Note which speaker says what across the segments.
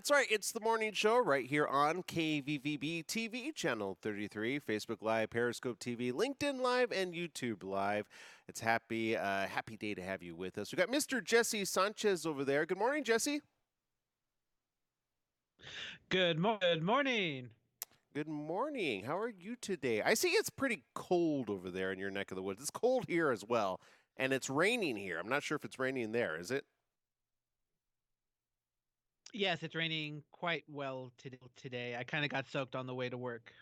Speaker 1: That's right. It's the morning show right here on KVVB TV, channel 33, Facebook Live, Periscope TV, LinkedIn Live, and YouTube Live. It's happy day to have you with us. We got Mr. Jesse Sanchez over there. Good morning, Jesse.
Speaker 2: Good morning.
Speaker 1: Good morning. How are you today? I see it's pretty cold over there in your neck of the woods. It's cold here as well, and it's raining here. I'm not sure if it's raining there. Is it?
Speaker 2: Yes, it's raining quite well today. I kind of got soaked on the way to work.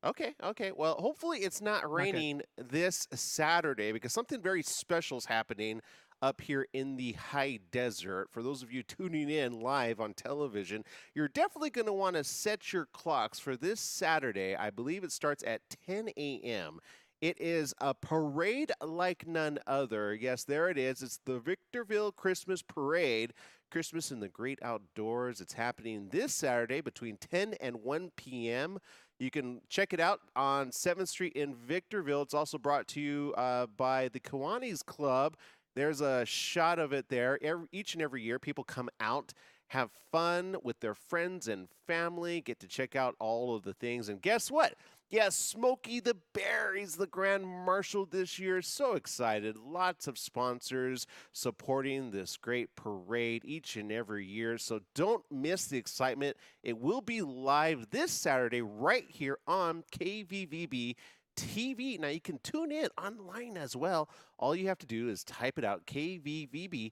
Speaker 1: Okay. Well, hopefully it's not
Speaker 2: Not good.
Speaker 1: raining this Saturday because something very special is happening up here in the high desert. For those of you tuning in live on television, you're definitely going to want to set your clocks for this Saturday. I believe it starts at 10 a.m. It is a parade like none other. Yes, there it is. It's the Victorville Christmas Parade. Christmas in the great outdoors. It's happening this Saturday between 10 and 1 p.m. You can check it out on 7th Street in Victorville. It's also brought to you by the Kiwanis Club. There's a shot of it there. Each and every year, people come out, have fun with their friends and family, get to check out all of the things. And guess what? Yes, Smokey the Bear, he's the Grand Marshal this year. So excited. Lots of sponsors supporting this great parade each and every year. So don't miss the excitement. It will be live this Saturday right here on KVVB TV. Now you can tune in online as well. All you have to do is type it out, kvvb.tv,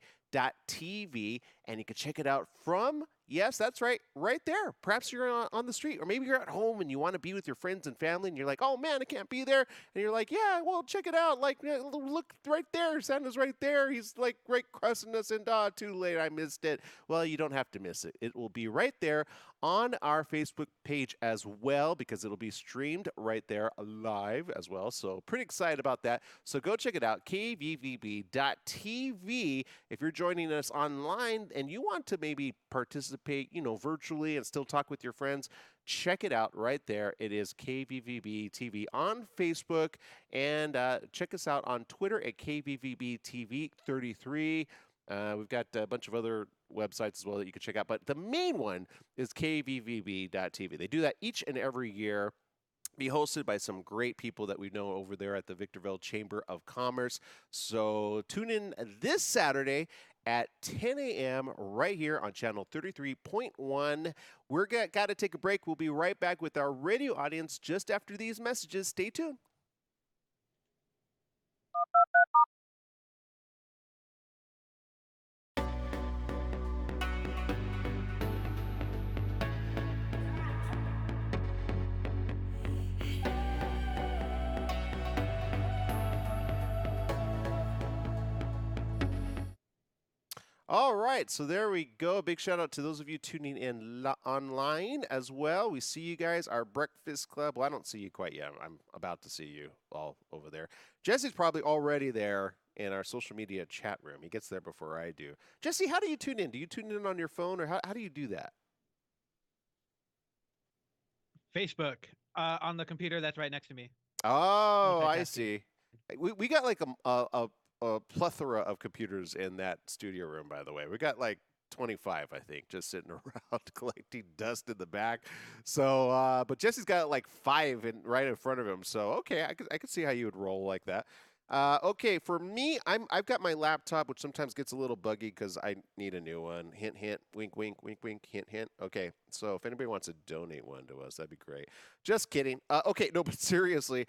Speaker 1: and you can check it out from, yes, that's right there. Perhaps you're on the street, or maybe you're at home and you want to be with your friends and family, and you're like, oh man, I can't be there. And you're like, yeah, well, check it out. Like, look right there. Santa's right there. He's like right crossing us, and too late. I missed it. Well, you don't have to miss it. It will be right there on our Facebook page as well because it'll be streamed right there live as well. So pretty excited about that. So go check it out, kvvb.tv. If you're joining us online and you want to maybe participate, virtually and still talk with your friends, check it out right there. It is KVVB TV on Facebook, and check us out on Twitter at KVVB TV 33. We've got a bunch of other websites as well that you can check out, but the main one is kvvb.tv. They do that each and every year. Be hosted by some great people that we know over there at the Victorville Chamber of Commerce. So tune in this Saturday at 10 a.m. right here on channel 33.1. We're got to take a break. We'll be right back with our radio audience just after these messages. Stay tuned. All right, so there we go. Big shout out to those of you tuning in online as well. We see you guys, our breakfast club. Well, I don't see you quite yet. I'm about to see you all over there. Jesse's probably already there in our social media chat room. He gets there before I do. Jesse, how do you tune in? Do you tune in on your phone, or how do you do that?
Speaker 2: Facebook on the computer that's right next to me.
Speaker 1: Oh, I
Speaker 2: Multitasking.
Speaker 1: see. We got like a plethora of computers in that studio room, by the way. We got like 25, I think, just sitting around collecting dust in the back. So, but Jesse's got like five right in front of him. So, okay, I could see how you would roll like that. Okay, for me, I've got my laptop, which sometimes gets a little buggy because I need a new one. Hint, hint, wink, wink, wink, wink, hint, hint. Okay, so if anybody wants to donate one to us, that'd be great. Just kidding. Okay, no, but seriously,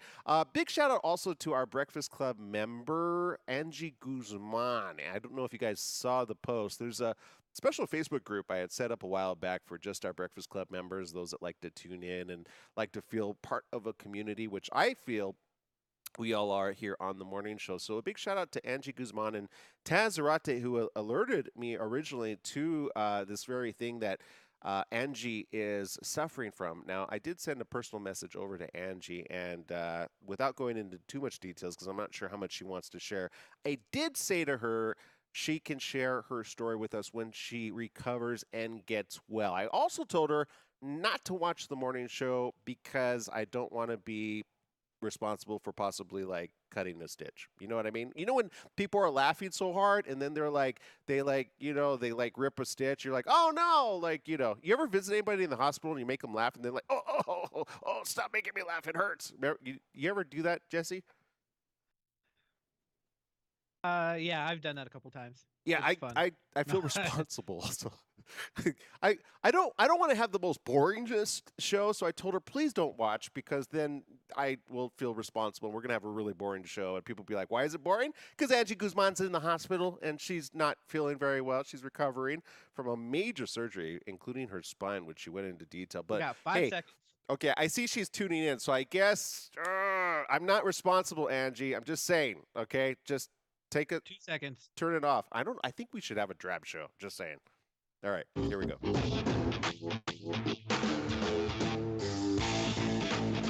Speaker 1: big shout out also to our Breakfast Club member, Angie Guzman. I don't know if you guys saw the post. There's a special Facebook group I had set up a while back for just our Breakfast Club members, those that like to tune in and like to feel part of a community, which I feel we all are here on the morning show. So a big shout out to Angie Guzman and Taz Zarate, who alerted me originally to this very thing that Angie is suffering from. Now, I did send a personal message over to Angie, and without going into too much details, because I'm not sure how much she wants to share, I did say to her she can share her story with us when she recovers and gets well. I also told her not to watch the morning show because I don't want to be responsible for possibly like cutting a stitch. You know what I mean? You know when people are laughing so hard and then they're like they like they like rip a stitch. You're like, oh no, like you ever visit anybody in the hospital and you make them laugh and they're like, oh, stop making me laugh, it hurts. You ever do that, Jesse?
Speaker 2: Yeah, I've done that a couple times.
Speaker 1: Yeah,
Speaker 2: It's fun.
Speaker 1: I feel responsible. So I don't want to have the most boringest show. So I told her, please don't watch because then I will feel responsible. We're gonna have a really boring show, and people will be like, why is it boring? Because Angie Guzman's in the hospital and she's not feeling very well. She's recovering from a major surgery, including her spine, which she went into detail.
Speaker 2: We
Speaker 1: But
Speaker 2: got 5
Speaker 1: hey,
Speaker 2: seconds.
Speaker 1: okay, I see she's tuning in, so I guess I'm not responsible, Angie. I'm just saying. Okay, just take it.
Speaker 2: 2 seconds.
Speaker 1: Turn it off. I think we should have a drab show. Just saying. All right, here we go.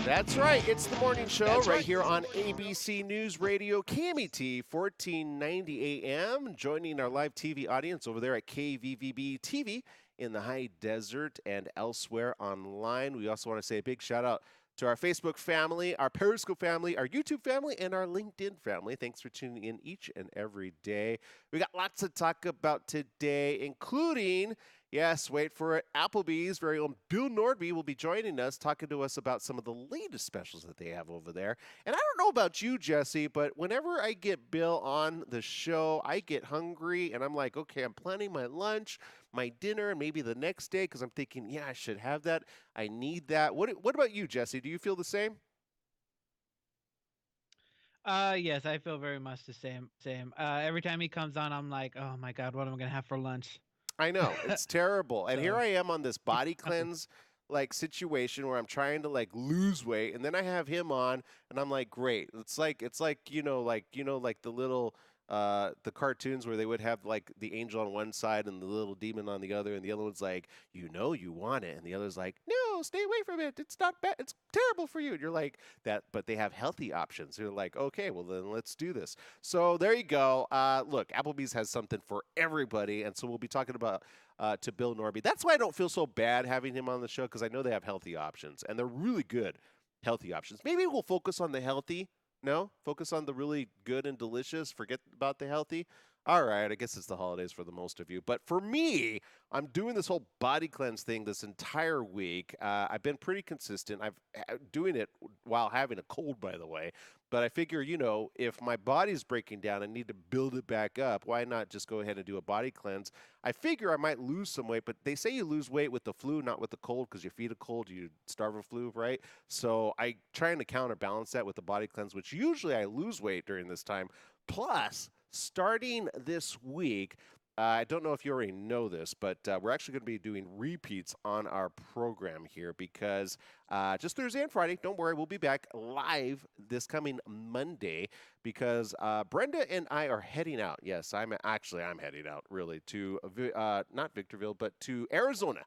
Speaker 1: That's right. It's the morning show right here on ABC News Radio, KMET 1490 AM. Joining our live TV audience over there at KVVB TV in the high desert and elsewhere online. We also want to say a big shout out to our Facebook family, our Periscope family, our YouTube family, and our LinkedIn family. Thanks for tuning in each and every day. We got lots to talk about today, including, yes, wait for it, Applebee's very own Bill Nordby will be joining us, talking to us about some of the latest specials that they have over there. And I don't know about you, Jesse, but whenever I get Bill on the show, I get hungry, and I'm like, okay, I'm planning my lunch, my dinner, and maybe the next day, because I'm thinking, yeah, I should have that. I need that. What about you, Jesse? Do you feel the same?
Speaker 2: Yes, I feel very much the same. Same. Every time he comes on, I'm like, oh my god, what am I gonna have for lunch?
Speaker 1: I know, it's terrible. And here
Speaker 2: So
Speaker 1: I am on this body
Speaker 2: hungry.
Speaker 1: cleanse like situation where I'm trying to like lose weight, and then I have him on and I'm like, great. It's like like the little the cartoons where they would have like the angel on one side and the little demon on the other, and the other one's like, you want it, and the other's like, no, stay away from it. It's not bad. It's terrible for you. And you're like that, but they have healthy options. You're like, okay, well then let's do this. So there you go. Look, Applebee's has something for everybody, and so we'll be talking about to Bill Norby. That's why I don't feel so bad having him on the show because I know they have healthy options, and they're really good healthy options. Maybe we'll focus on the healthy. No, focus on the really good and delicious. Forget about the healthy. All right, I guess it's the holidays for the most of you. But for me, I'm doing this whole body cleanse thing this entire week. I've been pretty consistent. I've doing it while having a cold, by the way. But I figure, if my body's breaking down and need to build it back up, why not just go ahead and do a body cleanse? I figure I might lose some weight, but they say you lose weight with the flu, not with the cold, because you feed a cold, you starve a flu, right? So I trying to counterbalance that with the body cleanse, which usually I lose weight during this time. Plus, starting this week, I don't know if you already know this, but we're actually going to be doing repeats on our program here because just Thursday and Friday, don't worry, we'll be back live this coming Monday because Brenda and I are heading out. Yes, I'm heading out really to not Victorville, but to Arizona.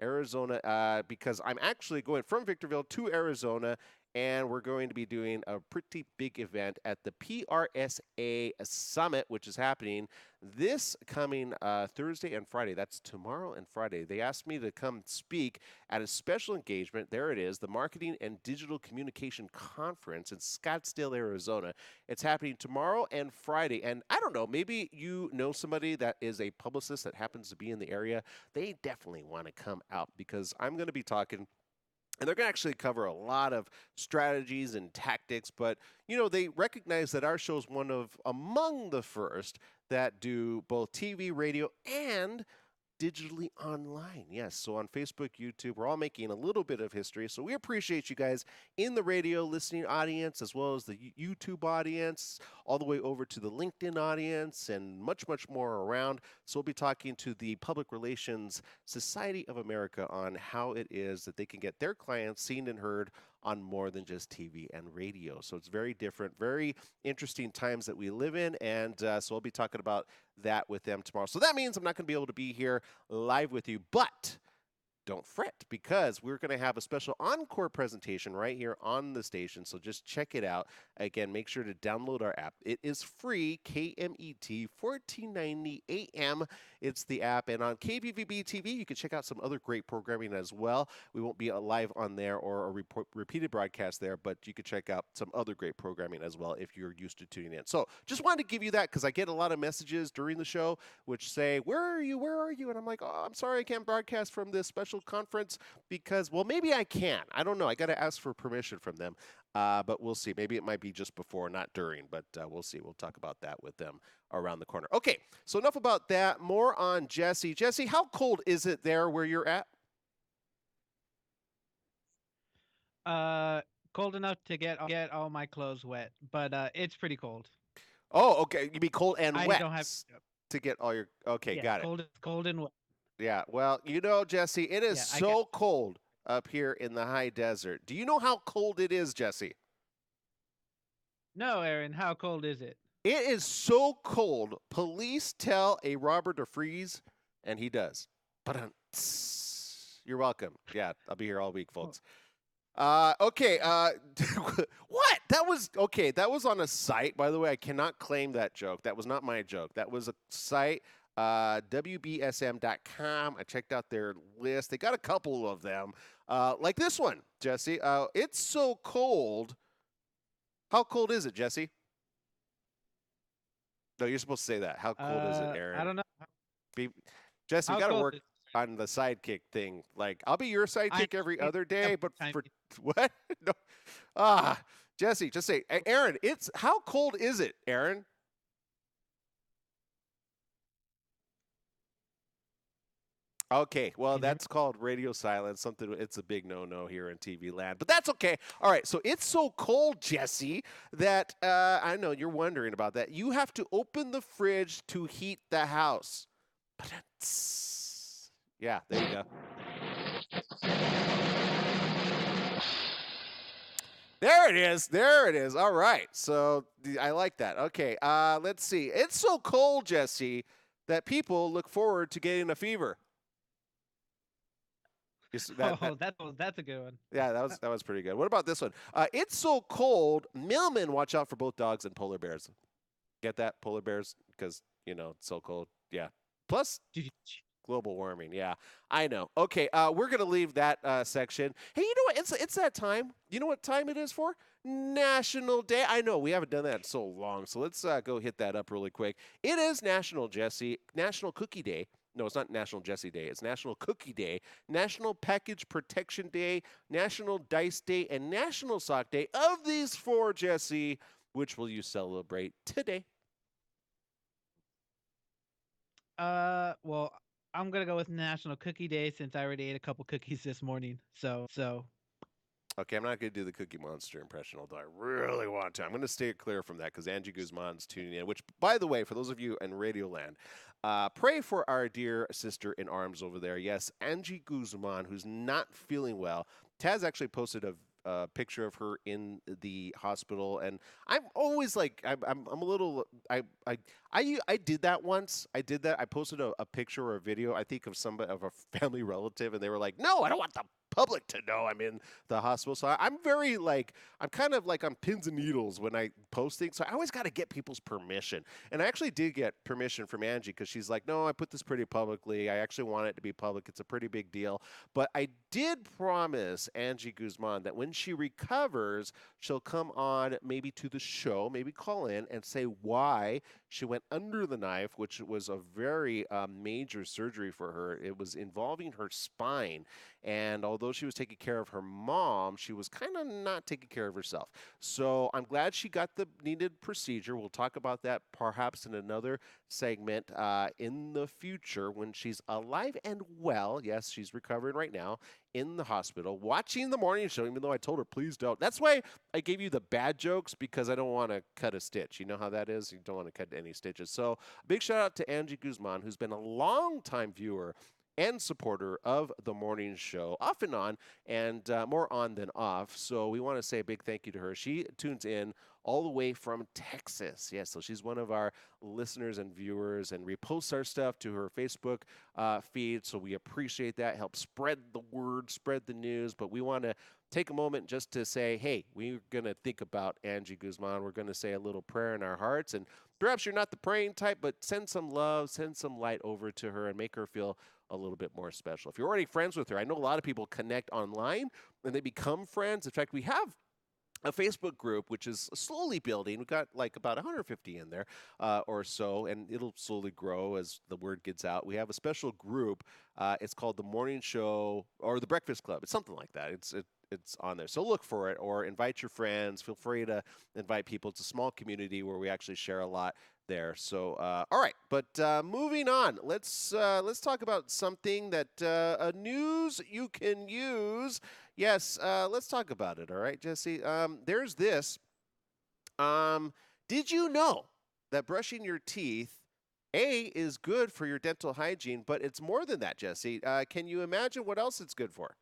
Speaker 1: Arizona, because I'm actually going from Victorville to Arizona, and we're going to be doing a pretty big event at the PRSA Summit, which is happening this coming Thursday and Friday. That's tomorrow and Friday. They asked me to come speak at a special engagement. There it is, the Marketing and Digital Communication Conference in Scottsdale, Arizona. It's happening tomorrow and Friday. And I don't know, maybe you know somebody that is a publicist that happens to be in the area. They definitely want to come out because I'm going to be talking. And they're going to actually cover a lot of strategies and tactics, but they recognize that our show is one of among the first that do both TV, radio, and digitally online. Yes, so on Facebook, YouTube, we're all making a little bit of history. So we appreciate you guys in the radio listening audience, as well as the YouTube audience, all the way over to the LinkedIn audience, and much, much more around. So we'll be talking to the Public Relations Society of America on how it is that they can get their clients seen and heard on more than just TV and radio. So it's very different, very interesting times that we live in. And so I'll be talking about that with them tomorrow. So that means I'm not going to be able to be here live with you, but don't fret because we're going to have a special encore presentation right here on the station. So just check it out. Again, make sure to download our app. It is free, KMET 1490 AM. It's the app. And on KVVB TV, you can check out some other great programming as well. We won't be live on there or a repeated broadcast there, but you can check out some other great programming as well if you're used to tuning in. So just wanted to give you that because I get a lot of messages during the show which say, where are you? Where are you? And I'm like, oh, I'm sorry I can't broadcast from this special conference because, well, maybe I can. I don't know. I got to ask for permission from them. But we'll see. Maybe it might be just before, not during, but we'll see. We'll talk about that with them around the corner. Okay, so enough about that. More on Jesse. Jesse, how cold is it there where you're at?
Speaker 2: Cold enough to get all my clothes wet, but it's pretty cold.
Speaker 1: Oh, okay. You mean cold and
Speaker 2: I
Speaker 1: wet
Speaker 2: don't have
Speaker 1: to get all your. Okay,
Speaker 2: yeah,
Speaker 1: got it.
Speaker 2: cold and wet.
Speaker 1: Yeah. Well, Jesse, it is
Speaker 2: Yeah,
Speaker 1: so cold up here in the high desert. Do you know how cold it is, Jesse?
Speaker 2: No, Aaron, how cold is it?
Speaker 1: It is so cold. Police tell a robber to freeze, and he does. But you're welcome. Yeah, I'll be here all week, folks. Okay. What? That was okay. That was on a site, by the way. I cannot claim that joke. That was not my joke. That was a site, WBSM.com. I checked out their list. They got a couple of them, like this one, Jesse. It's so cold. How cold is it, Jesse? No, you're supposed to say that. How cold is it, Aaron?
Speaker 2: I don't know.
Speaker 1: Jesse, we
Speaker 2: How
Speaker 1: got to
Speaker 2: cold
Speaker 1: work
Speaker 2: is
Speaker 1: on the sidekick thing. Like, I'll be your sidekick every other day, but for
Speaker 2: it?
Speaker 1: what? No. Jesse, just say, Aaron, it's how cold is it, Aaron? Okay, well, that's called radio silence. It's a big no-no here in TV land, but that's okay. All right, so it's so cold, Jesse, that I know you're wondering about that. You have to open the fridge to heat the house. Yeah, there you go. There it is. There it is. All right. So I like that. Okay. Let's see. It's so cold, Jesse, that people look forward to getting a fever. That's
Speaker 2: a good one.
Speaker 1: Yeah, that was pretty good. What about this one? It's so cold, mailmen watch out for both dogs and polar bears. Get that? Polar bears? Because, it's so cold. Yeah. Plus global warming. Yeah, I know. Okay, we're going to leave that section. Hey, you know what? It's that time. You know what time it is for? National Day. I know we haven't done that in so long, so let's go hit that up really quick. It is National Cookie Day. No, it's not National Jesse Day. It's National Cookie Day, National Package Protection Day, National Dice Day, and National Sock Day. Of these four, Jesse, which will you celebrate today?
Speaker 2: Well, I'm gonna go with National Cookie Day since I already ate a couple cookies this morning. So.
Speaker 1: Okay, I'm not going to do the Cookie Monster impression, although I really want to. I'm going to stay clear from that because Angie Guzman's tuning in, which, by the way, for those of you in Radioland, pray for our dear sister in arms over there. Yes, Angie Guzman, who's not feeling well. Taz actually posted a picture of her in the hospital, and I'm always like, I'm a little, I did that once. I did that. I posted a picture or a video, I think, of a family relative, and they were like, no, I don't want the public to know I'm in the hospital. So I'm kind of like on pins and needles when I post things. So I always got to get people's permission. And I actually did get permission from Angie because she's like, no, I put this pretty publicly. I actually want it to be public. It's a pretty big deal. But I did promise Angie Guzman that when she recovers, she'll come on maybe to the show, maybe call in and say why she went under the knife, which was a very major surgery for her. It was involving her spine. And although she was taking care of her mom, she was kind of not taking care of herself. So I'm glad she got the needed procedure. We'll talk about that perhaps in another segment in the future when she's alive and well. Yes, she's recovering right now in the hospital, watching the morning show, even though I told her, please don't. That's why I gave you the bad jokes, because I don't want to cut a stitch. You know how that is? You don't want to cut any stitches. So big shout out to Angie Guzman, who's been a long-time viewer and supporter of the morning show, off and on, and more on than off. So we want to say a big thank you to her. She tunes in all the way from Texas. Yeah, so she's one of our listeners and viewers and reposts our stuff to her Facebook feed. So we appreciate that. Help spread the word, spread the news. But we want to take a moment just to say, hey, we're going to think about Angie Guzman. We're going to say a little prayer in our hearts. And perhaps you're not the praying type, but send some love, send some light over to her and make her feel a little bit more special. If you're already friends with her, I know a lot of people connect online and they become friends. In fact, we have a Facebook group which is slowly building. We've got like about 150 in there or so, and it'll slowly grow as the word gets out. We have a special group. It's called the Morning Show or the Breakfast Club. It's something like that. It's on there. So look for it or invite your friends. Feel free to invite people. It's a small community where we actually share a lot there. So all right, but moving on. Let's talk about something that a news you can use. Yes, let's talk about it. All right, Jesse. There's this. Did you know that brushing your teeth is good for your dental hygiene, but it's more than that, Jesse. Can you imagine what else it's good for?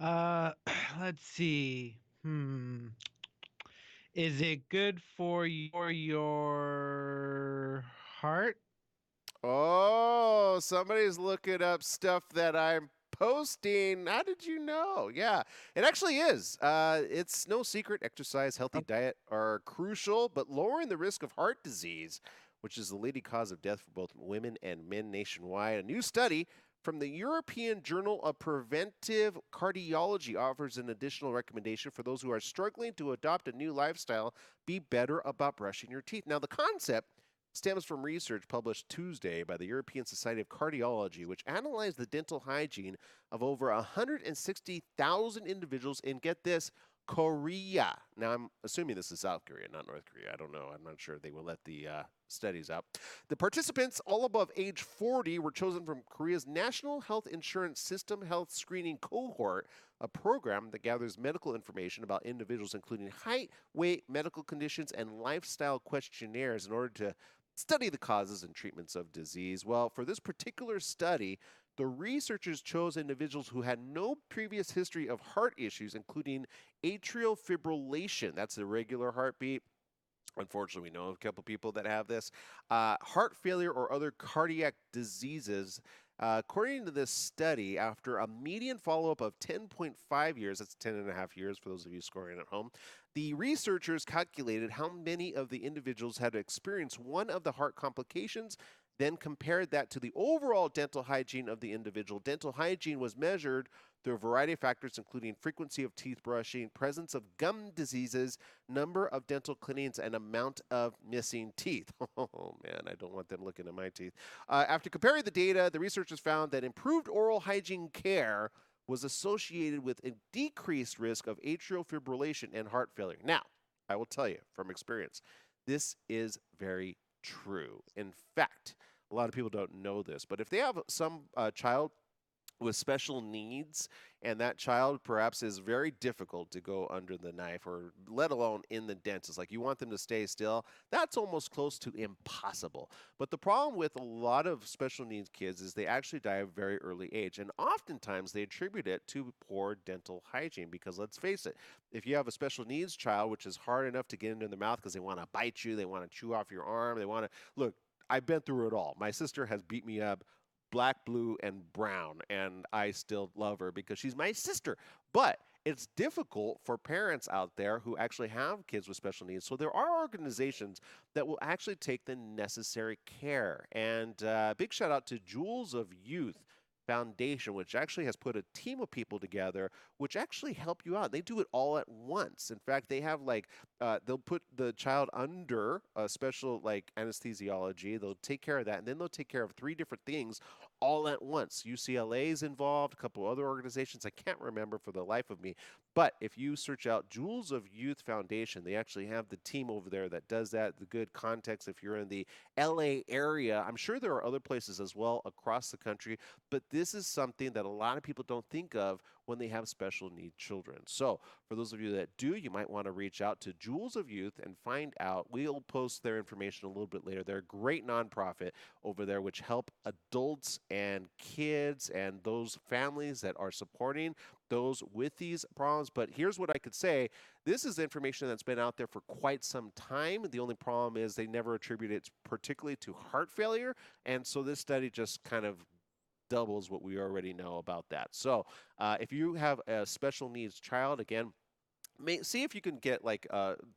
Speaker 2: Uh, let's see. Is it good for your heart?
Speaker 1: Oh, somebody's looking up stuff that I'm posting. How did you know? Yeah, it actually is. It's no secret exercise, healthy diet are crucial, but lowering the risk of heart disease, which is the leading cause of death for both women and men nationwide. A new study from the European Journal of Preventive Cardiology offers an additional recommendation for those who are struggling to adopt a new lifestyle. Be better about brushing your teeth. Now, the concept stems from research published Tuesday by the European Society of Cardiology, which analyzed the dental hygiene of over 160,000 individuals in, get this, Korea. Now, I'm assuming this is South Korea, not North Korea. I don't know. I'm not sure they will let the studies out. The participants, all above age 40, were chosen from Korea's National Health Insurance System Health Screening Cohort, a program that gathers medical information about individuals, including height, weight, medical conditions, and lifestyle questionnaires in order to study the causes and treatments of disease. Well, for this particular study, the researchers chose individuals who had no previous history of heart issues, including atrial fibrillation. That's irregular heartbeat. Unfortunately, we know a couple people that have this. Heart failure or other cardiac diseases. According to this study, after a median follow up of 10.5 years, that's 10 and a half years for those of you scoring at home, the researchers calculated how many of the individuals had experienced one of the heart complications, then compared that to the overall dental hygiene of the individual. Dental hygiene was measured through a variety of factors, including frequency of teeth brushing, presence of gum diseases, number of dental cleanings, and amount of missing teeth. Oh, man, I don't want them looking at my teeth. After comparing the data, the researchers found that improved oral hygiene care was associated with a decreased risk of atrial fibrillation and heart failure. Now, I will tell you from experience, this is very true. In fact, a lot of people don't know this, but if they have some child with special needs and that child perhaps is very difficult to go under the knife or let alone in the dentist, like you want them to stay still, that's almost close to impossible. But the problem with a lot of special needs kids is they actually die at a very early age, and oftentimes they attribute it to poor dental hygiene. Because let's face it, if you have a special needs child, which is hard enough to get into their mouth because they want to bite you, they want to chew off your arm, they want to look, I've been through it all. My sister has beat me up black, blue, and brown, and I still love her because she's my sister. But it's difficult for parents out there who actually have kids with special needs. So there are organizations that will actually take the necessary care. And big shout out to Jewels of Youth Foundation, which actually has put a team of people together which actually help you out. They do it all at once. In fact, they have like they'll put the child under a special like anesthesiology. They'll take care of that, and then they'll take care of three different things all at once. UCLA is involved, a couple other organizations I can't remember for the life of me. But if you search out Jewels of Youth Foundation, they actually have the team over there that does that. The good context if you're in the LA area. I'm sure there are other places as well across the country, but this is something that a lot of people don't think of when they have special need children. So, for those of you that do, you might want to reach out to Jewels of Youth and find out. We'll post their information a little bit later. They're a great nonprofit over there which help adults and kids and those families that are supporting those with these problems. But here's what I could say. This is information that's been out there for quite some time. The only problem is they never attribute it particularly to heart failure. And so this study just kind of doubles what we already know about that. So if you have a special needs child, again, see if you can get like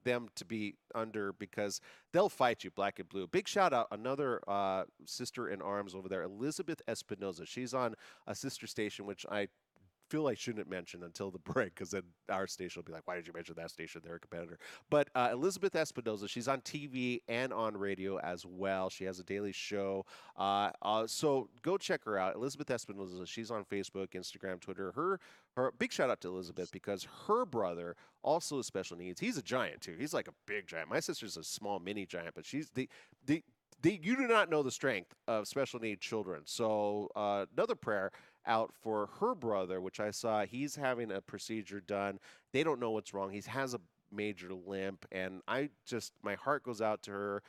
Speaker 1: them to be under, because they'll fight you black and blue. Big shout out another sister in arms over there, Elizabeth Espinoza. She's on a sister station which I feel I shouldn't mention until the break, because then our station will be like, why did you mention that station? They're a competitor. But Elizabeth Espinoza, she's on TV and on radio as well. She has a daily show. So go check her out. Elizabeth Espinoza, she's on Facebook, Instagram, Twitter. Her big shout out to Elizabeth, because her brother also has special needs. He's a giant too. He's like a big giant. My sister's a small mini giant, but she's you do not know the strength of special need children. So another prayer out for her brother, which I saw. He's having a procedure done. They don't know what's wrong. He has a major limp, and my heart goes out to her,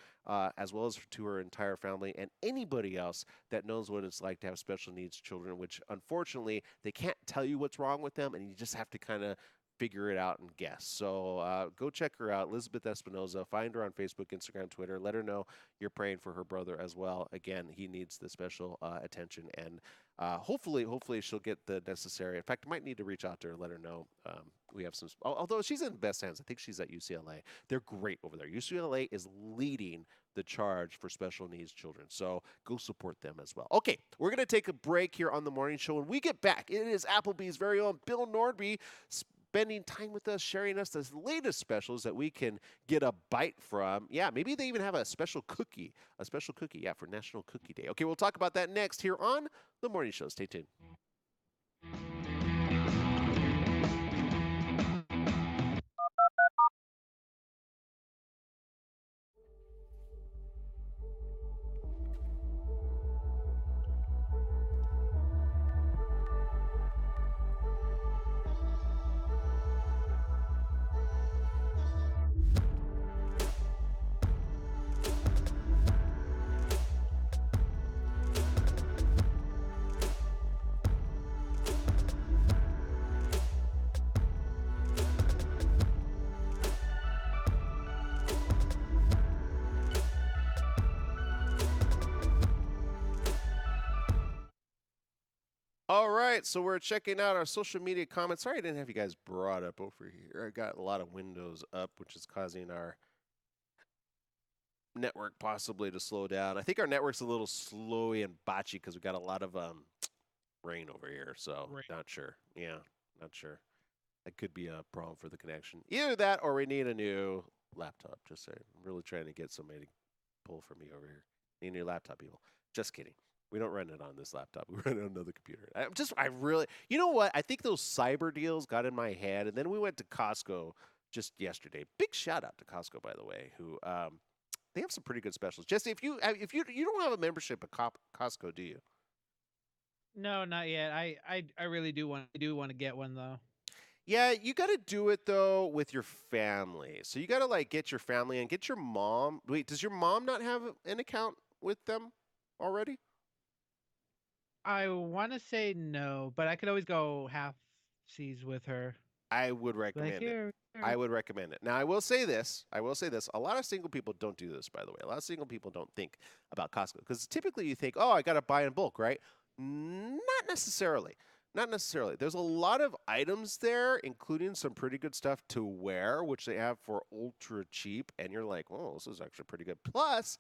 Speaker 1: as well as to her entire family and anybody else that knows what it's like to have special needs children, which unfortunately they can't tell you what's wrong with them, and you just have to kind of figure it out and guess. So go check her out, Elizabeth Espinoza. Find her on Facebook, Instagram, Twitter. Let her know you're praying for her brother as well. Again, he needs the special attention, and hopefully she'll get the necessary. In fact, I might need to reach out to her and let her know. We have some, although she's in the best hands. I think she's at UCLA. They're great over there. UCLA is leading the charge for special needs children. So go support them as well. Okay, we're going to take a break here on the morning show. When we get back, it is Applebee's very own Bill Nordby spending time with us, sharing us the latest specials that we can get a bite from. Yeah, maybe they even have a special cookie, for National Cookie Day. Okay, we'll talk about that next here on The Morning Show. Stay tuned. All right, so we're checking out our social media comments. Sorry I didn't have you guys brought up over here. I got a lot of windows up, which is causing our network possibly to slow down. I think our network's a little slowy and botchy because we got a lot of rain over here, so not sure. Yeah, not sure. That could be a problem for the connection. Either that or we need a new laptop. Just saying. I'm really trying to get somebody to pull for me over here. Need a new laptop, people. Just kidding. We don't run it on this laptop. We run it on another computer. You know what? I think those cyber deals got in my head, and then we went to Costco just yesterday. Big shout out to Costco, by the way, who they have some pretty good specials. Jesse, if you don't have a membership at Costco, do you?
Speaker 2: No, not yet. I really do want to get one though.
Speaker 1: Yeah, you got to do it though with your family. So you got to like get your family and get your mom. Wait, does your mom not have an account with them already?
Speaker 2: I want to say no, but I could always go half seas with her.
Speaker 1: I would
Speaker 2: Like
Speaker 1: recommend it.
Speaker 2: here.
Speaker 1: I would recommend it. Now, I will say this. A lot of single people don't do this, by the way. A lot of single people don't think about Costco because typically you think, oh, I got to buy in bulk, right? Not necessarily. Not necessarily. There's a lot of items there, including some pretty good stuff to wear, which they have for ultra cheap. And you're like, oh, this is actually pretty good. Plus,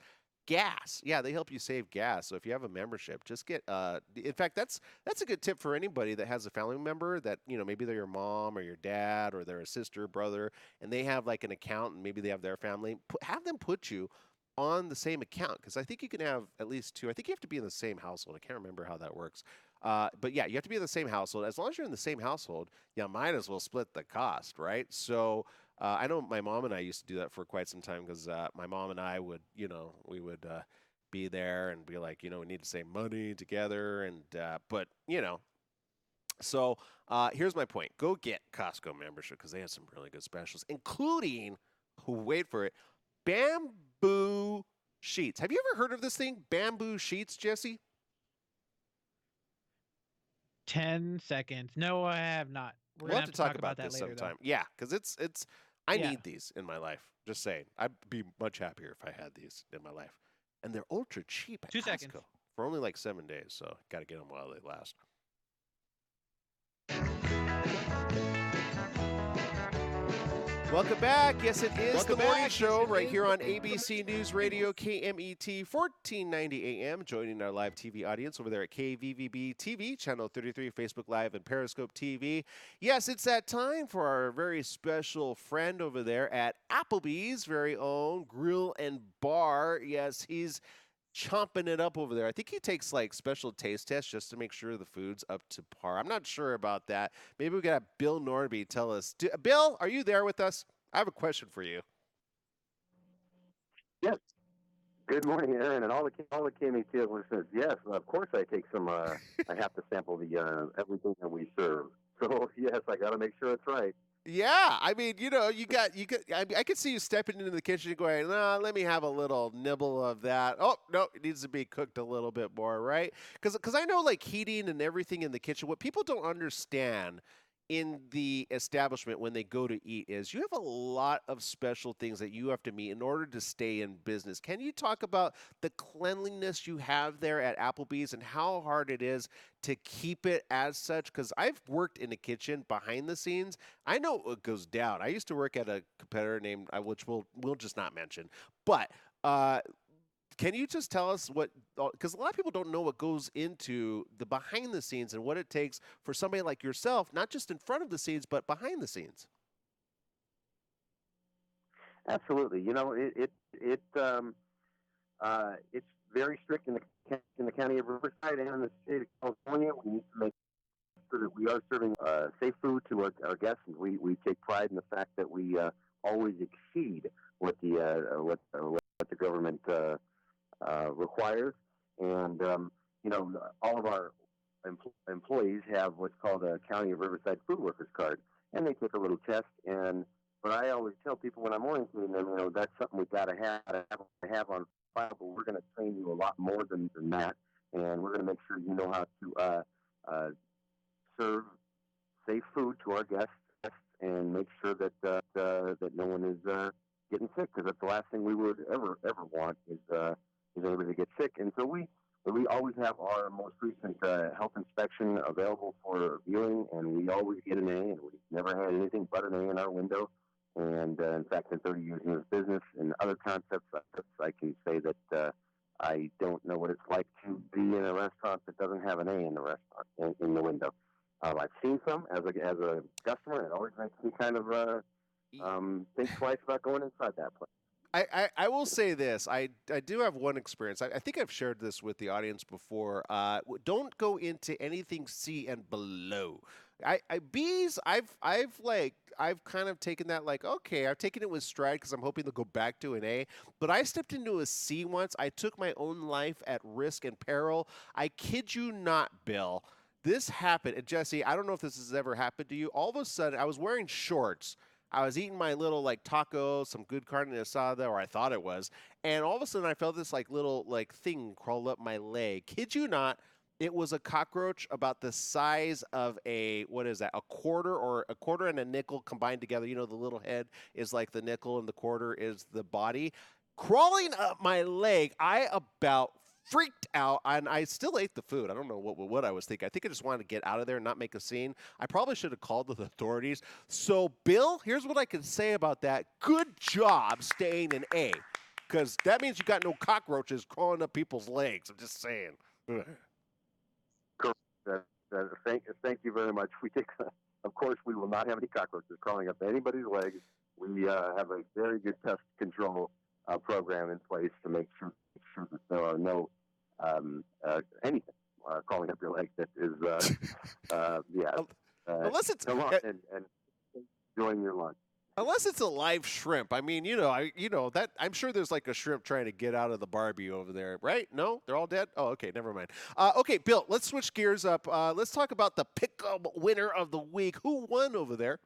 Speaker 1: gas. Yeah, they help you save gas. So if you have a membership, just get in fact that's a good tip for anybody that has a family member that, maybe they're your mom or your dad or they're a sister, brother, and they have like an account and maybe they have their family. Have them put you on the same account because I think you can have at least two. I think you have to be in the same household. I can't remember how that works. But yeah, you have to be in the same household. As long as you're in the same household, you might as well split the cost, right? So I know my mom and I used to do that for quite some time because my mom and I would, we would be there and be like, we need to save money together, and but So here's my point: go get Costco membership because they have some really good specials, including, wait for it, bamboo sheets. Have you ever heard of this thing, bamboo sheets, Jesse?
Speaker 2: 10 seconds. No, I have not. We're
Speaker 1: We'll
Speaker 2: gonna
Speaker 1: have
Speaker 2: have
Speaker 1: to
Speaker 2: to
Speaker 1: talk
Speaker 2: talk about
Speaker 1: about
Speaker 2: that
Speaker 1: this
Speaker 2: later, though.
Speaker 1: sometime. Yeah, because it's I
Speaker 2: Yeah.
Speaker 1: need these in my life. Just saying, I'd be much happier if I had these in my life, and they're ultra cheap at
Speaker 2: 2 seconds.
Speaker 1: Costco for only like 7 days. So got to get them while they last. Welcome back. Yes, it is the morning show right here on ABC News Radio, KMET, 1490 AM. Joining our live TV audience over there at KVVB TV, Channel 33, Facebook Live, and Periscope TV. Yes, it's that time for our very special friend over there at Applebee's very own Grill and Bar. Yes, he's chomping it up over there. I think he takes like special taste tests just to make sure the food's up to par. I'm not sure about that. Maybe we got Bill Norby tell us. Bill, are you there with us? I have a question for you.
Speaker 3: Yes. Good morning, Aaron, and all the KMET listeners. Yes, of course I take some. I have to sample the everything that we serve. So yes, I got to make sure it's right.
Speaker 1: Yeah, I mean, I could see you stepping into the kitchen and going, "No, let me have a little nibble of that." Oh no, it needs to be cooked a little bit more, right? Because I know like heating and everything in the kitchen. What people don't understand in the establishment when they go to eat is you have a lot of special things that you have to meet in order to stay in business. Can you talk about the cleanliness you have there at Applebee's and how hard it is to keep it as such? Because I've worked in the kitchen behind the scenes. I know what goes down. I used to work at a competitor named, which we'll just not mention, but can you just tell us what, because a lot of people don't know what goes into the behind the scenes and what it takes for somebody like yourself, not just in front of the scenes, but behind the scenes?
Speaker 3: Absolutely. It's very strict in the county of Riverside and in the state of California. We need to make sure that we are serving safe food to our guests, and we take pride in the fact that we always exceed what the government requires. And all of our employees have what's called a County of Riverside Food Workers Card, and they take a little test. But I always tell people when I'm orienting them, that's something we've got to have on file. But we're going to train you a lot more than that, and we're going to make sure you know how to serve safe food to our guests and make sure that no one is getting sick, because that's the last thing we would ever want is anybody to get sick. And so we always have our most recent health inspection available for viewing, and we always get an A, and we've never had anything but an A in our window. And in fact, in 30 years in this business and other concepts, I can say that I don't know what it's like to be in a restaurant that doesn't have an A in the restaurant in the window. I've seen some as a customer, and it always makes me kind of think twice about going inside that place.
Speaker 1: I will say this. I do have one experience. I think I've shared this with the audience before. Don't go into anything C and below. B's. I've kind of taken that like, okay, I've taken it with stride because I'm hoping they'll go back to an A. But I stepped into a C once. I took my own life at risk and peril. I kid you not, Bill. This happened, and Jesse, I don't know if this has ever happened to you. All of a sudden, I was wearing shorts. I was eating my little like taco, some good carne asada, or I thought it was, and all of a sudden I felt this like little like thing crawl up my leg. Kid you not, it was a cockroach about the size of what is that? A quarter and a nickel combined together. You know, the little head is like the nickel and the quarter is the body. Crawling up my leg, I about freaked out, and I still ate the food. I don't know what I was thinking. I think I just wanted to get out of there and not make a scene. I probably should have called the authorities. So, Bill, here's what I can say about that. Good job staying in A, because that means you got no cockroaches crawling up people's legs. I'm just saying.
Speaker 3: Correct. Thank you very much. Of course, we will not have any cockroaches crawling up anybody's legs. We have a very good pest control program in place to make sure that there are no anything crawling up your leg that is
Speaker 1: Unless it's
Speaker 3: come on and enjoying your lunch.
Speaker 1: Unless it's a live shrimp. I mean, that I'm sure there's like a shrimp trying to get out of the Barbie over there, right? No, they're all dead. Oh, okay, never mind. Okay, Bill, let's switch gears up. Let's talk about the pick'em winner of the week. Who won over there?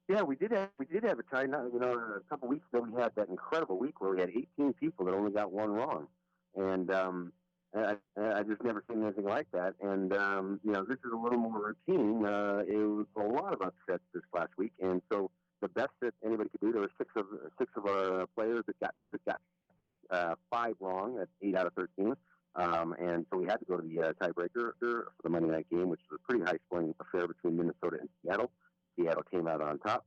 Speaker 3: Yeah, we did have a tie. A couple weeks ago, we had that incredible week where we had 18 people that only got one wrong, and I just never seen anything like that. And this is a little more routine. It was a lot of upsets this last week, and so the best that anybody could do. There were six of our players that got five wrong. That's 8 out of 13. And so we had to go to the tiebreaker for the Monday night game, which was a pretty high-scoring affair between Minnesota and Seattle. Seattle came out on top,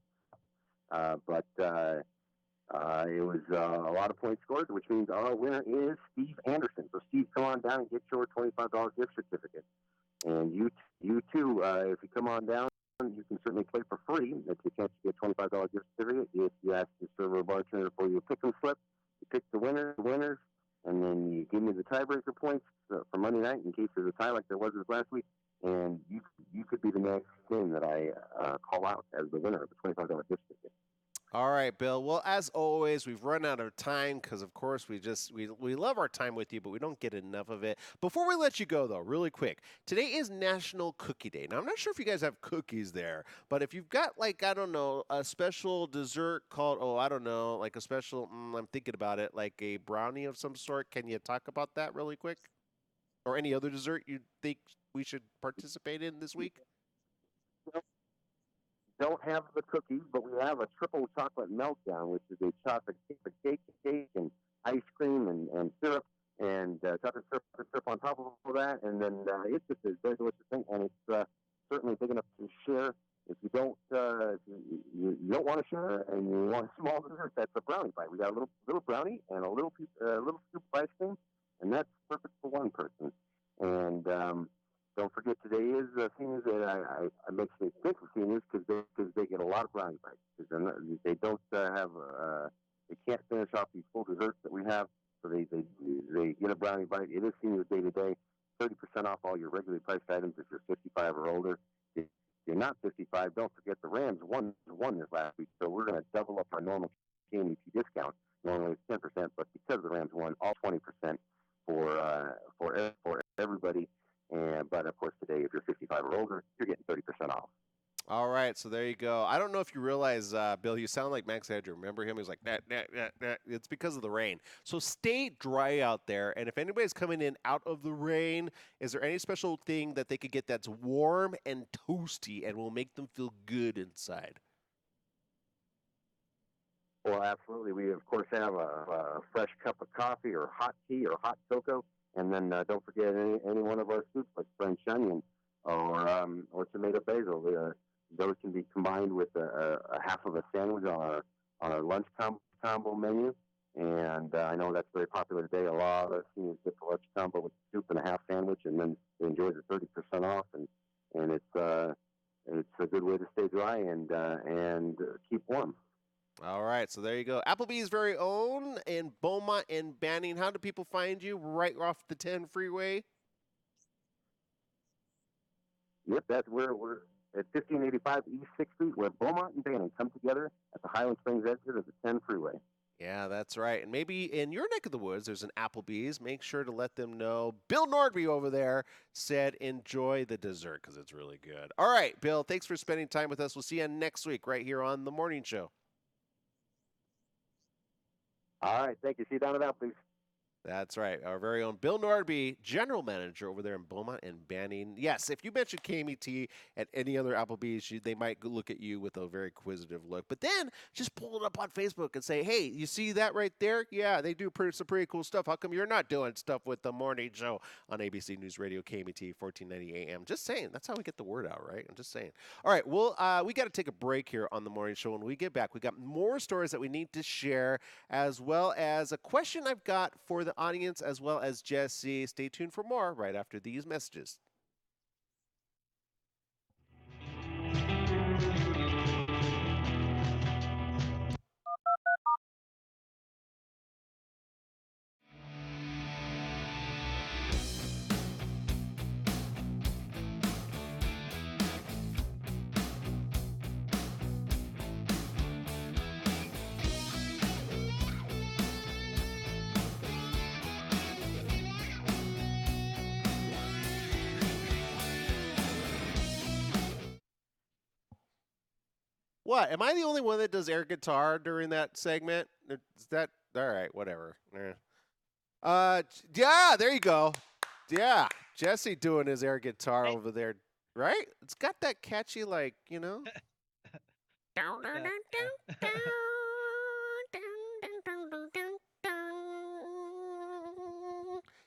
Speaker 3: but it was a lot of points scored, which means our winner is Steve Anderson. So, Steve, come on down and get your $25 gift certificate. And you too, if you come on down, you can certainly play for free. If you can't get a $25 gift certificate, if you ask the server bartender for your pick 'em slip, you pick the winners, and then you give me the tiebreaker points for Monday night in case there's a tie like there was this last week. And you could be the next game that I call out as the winner of the $25 gift certificate.
Speaker 1: All right, Bill. Well, as always, we've run out of time because, of course, we love our time with you, but we don't get enough of it. Before we let you go, though, really quick, today is National Cookie Day. Now, I'm not sure if you guys have cookies there, but if you've got, like, I don't know, a special dessert called, like a special, I'm thinking about it, like a brownie of some sort, can you talk about that really quick? Or any other dessert you think we should participate in this week?
Speaker 3: Don't have the cookies, but we have a triple chocolate meltdown, which is a chocolate cake and ice cream and syrup and chocolate syrup on top of all that, and then it's just a very delicious thing, and it's certainly big enough to share. If you don't, you don't want to share, and you want a small dessert, that's a brownie bite. We got a little brownie and a little scoop of ice cream, and that's perfect for one person. And don't forget, today is seniors, and I makes me think of seniors because they get a lot of brownie bites. Because they don't they can't finish off these full desserts that we have, so they get a brownie bite. It is Seniors Day today. 30% off all your regularly priced items if you're 55 or older. If you're not 55, don't forget the Rams won this last week, so we're going to double up our normal KVVB discount. Normally it's 10%, but because the Rams won, all 20% for everybody. But of course, today, if you're 55 or older, you're getting 30% off.
Speaker 1: All right, so there you go. I don't know if you realize, Bill, you sound like Max Headroom. Remember him? He was like, nah. It's because of the rain. So stay dry out there. And if anybody's coming in out of the rain, is there any special thing that they could get that's warm and toasty and will make them feel good inside?
Speaker 3: Well, absolutely. We, of course, have a fresh cup of coffee or hot tea or hot cocoa. And then don't forget any one of our soups like French onion or tomato basil. Those can be combined with a half of a sandwich on our lunch combo menu. And I know that's very popular today. A lot of seniors get the lunch combo with soup and a half sandwich, and then they enjoy the 30% off. And it's a good way to stay dry and keep warm.
Speaker 1: All right, so there you go. Applebee's very own in Beaumont and Banning. How do people find you? Right off the 10 freeway?
Speaker 3: Yep, we're at 1585 East 6th Street, where Beaumont and Banning come together at the Highland Springs exit of the 10 freeway.
Speaker 1: Yeah, that's right. And maybe in your neck of the woods, there's an Applebee's. Make sure to let them know. Bill Nordby over there said enjoy the dessert because it's really good. All right, Bill, thanks for spending time with us. We'll see you next week right here on The Morning Show.
Speaker 3: All right, thank you. See you down at Applebee's.
Speaker 1: That's right. Our very own Bill Nordby, general manager over there in Beaumont and Banning. Yes, if you mention KMET at any other Applebee's, they might look at you with a very inquisitive look. But then just pull it up on Facebook and say, hey, you see that right there? Yeah, they do some pretty cool stuff. How come you're not doing stuff with The Morning Show on ABC News Radio, KMET, 1490 AM? Just saying. That's how we get the word out, right? I'm just saying. All right, well, we got to take a break here on The Morning Show. When we get back, we got more stories that we need to share, as well as a question I've got for the audience, as well as Jesse. Stay tuned for more right after these messages. What? Am I the only one that does air guitar during that segment? Is that all right? Whatever. Yeah, there you go. Yeah, Jesse doing his air guitar
Speaker 2: Hey.
Speaker 1: over there, right? It's got that catchy, like, You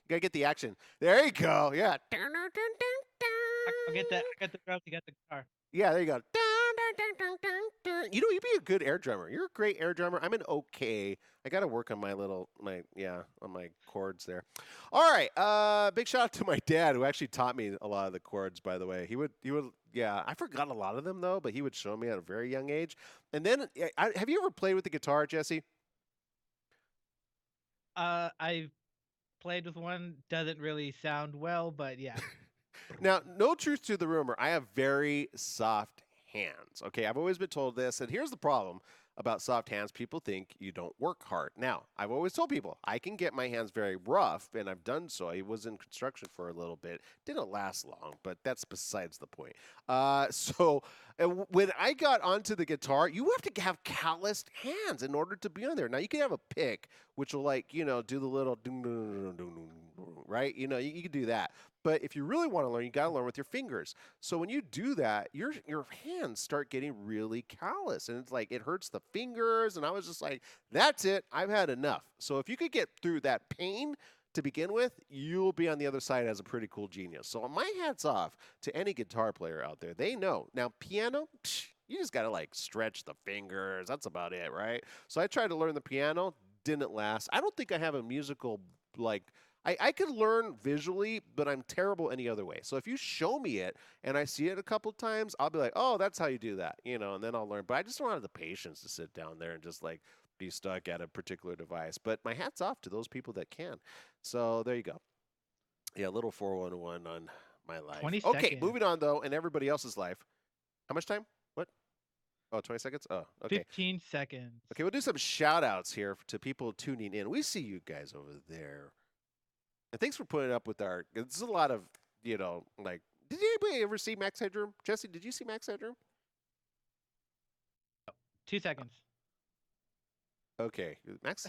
Speaker 1: gotta get the action. There you go. Yeah.
Speaker 2: I'll get that. I got the drums. You got the guitar.
Speaker 1: Yeah, there you go. You'd be a good air drummer. You're a great air drummer. I'm an okay. I got to work on on my chords there. All right. Big shout out to my dad who actually taught me a lot of the chords, by the way. He would, yeah, I forgot a lot of them though, but he would show me at a very young age. And then, have you ever played with the guitar, Jesse?
Speaker 2: I've played with one. Doesn't really sound well, but yeah.
Speaker 1: Now, no truth to the rumor. I have very soft hands. Okay, I've always been told this, and here's the problem about soft hands. People think you don't work hard. Now, I've always told people I can get my hands very rough, and I've done so. I was in construction for a little bit. Didn't last long, but that's besides the point. When I got onto the guitar, you have to have calloused hands in order to be on there. Now, you can have a pick, which will do the little right? You can do that. But if you really want to learn, you got to learn with your fingers. So when you do that, your hands start getting really callous, and it's like it hurts the fingers. And I was just like, that's it. I've had enough. So if you could get through that pain to begin with, you'll be on the other side as a pretty cool genius. So my hat's off to any guitar player out there. They know. Now, piano, you just got to stretch the fingers. That's about it, right? So I tried to learn the piano. Didn't last. I don't think I have a musical I could learn visually, but I'm terrible any other way. So if you show me it and I see it a couple times, I'll be like, oh, that's how you do that, and then I'll learn. But I just don't have the patience to sit down there and just be stuck at a particular device. But my hat's off to those people that can. So there you go. Yeah, little 411 on my life.
Speaker 2: 20
Speaker 1: Okay,
Speaker 2: seconds.
Speaker 1: moving on though, in everybody else's life. How much time? What? Oh, 20 seconds? Oh, okay.
Speaker 2: 15 seconds.
Speaker 1: Okay, we'll do some shout outs here to people tuning in. We see you guys over there. And thanks for putting up with this is a lot of, did anybody ever see Max Headroom? Jesse, did you see Max Headroom?
Speaker 2: 2 seconds.
Speaker 1: Okay. Max?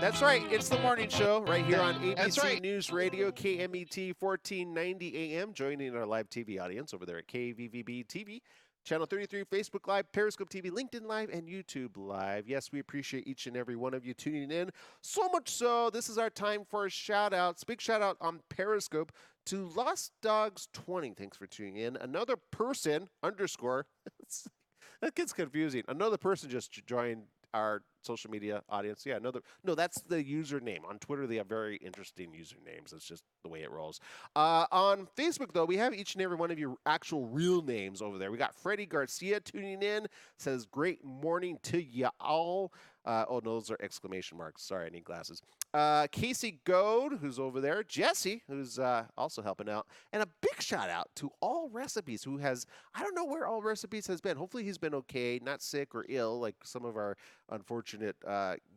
Speaker 1: That's right. It's the morning show right here on ABC News Radio, KMET 1490 AM, joining our live TV audience over there at KVVB TV. Channel 33, Facebook Live, Periscope TV, LinkedIn Live, and YouTube Live. Yes, we appreciate each and every one of you tuning in. So much so, this is our time for shout-outs. Big shout-out on Periscope to Lost Dogs 20. Thanks for tuning in. Another person, _ that gets confusing. Another person just joined our social media audience. Yeah, no, that's the username. On Twitter, they have very interesting usernames. That's just the way it rolls. On Facebook, though, we have each and every one of your actual real names over there. We got Freddie Garcia tuning in, says, great morning to ya all. Oh, no, those are exclamation marks. Sorry, I need glasses. Casey Goad, who's over there. Jesse, who's also helping out. And a big shout out to All Recipes, who I don't know where All Recipes has been. Hopefully he's been okay, not sick or ill, like some of our unfortunate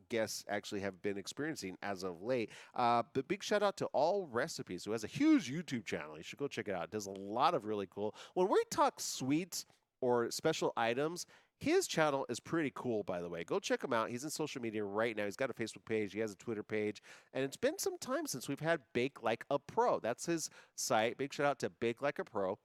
Speaker 1: guests actually have been experiencing as of late. But big shout out to All Recipes, who has a huge YouTube channel. You should go check it out. It does a lot of really cool. When we talk sweets or special items, his channel is pretty cool, by the way. Go check him out. He's in social media right now. He's got a Facebook page. He has a Twitter page. And it's been some time since we've had Bake Like a Pro. That's his site. Big shout out to Bake Like a Pro.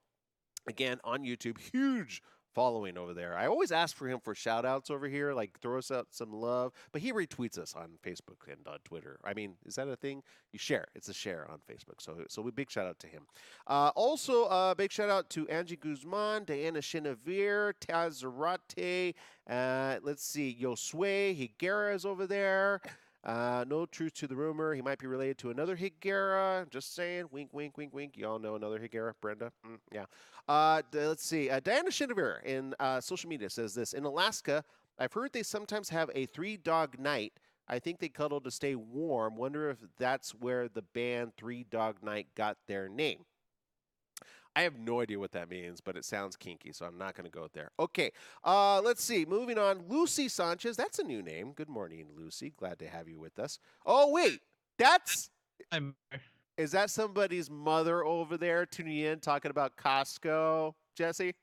Speaker 1: Again, on YouTube. Huge following over there. I always ask for him for shout outs over here, throw us out some love, but he retweets us on Facebook and on Twitter. I mean, is that a thing? You share. It's a share on Facebook. So we big shout out to him. Also, big shout out to Angie Guzman, Diana Chenevere, Taz Zarate, let's see, Josue Higuera is over there. No truth to the rumor. He might be related to another Higuera. Just saying. Wink, wink, wink, wink. Y'all know another Higuera. Brenda? Yeah. Let's see. Diana Chenevere in social media says this. In Alaska, I've heard they sometimes have a 3-dog night. I think they cuddle to stay warm. Wonder if that's where the band 3 Dog Night got their name. I have no idea what that means, but it sounds kinky, so I'm not going to go there. Okay, let's see. Moving on. Lucy Sanchez. That's a new name. Good morning, Lucy. Glad to have you with us. Oh, wait. Is that somebody's mother over there tuning in talking about Costco, Jesse?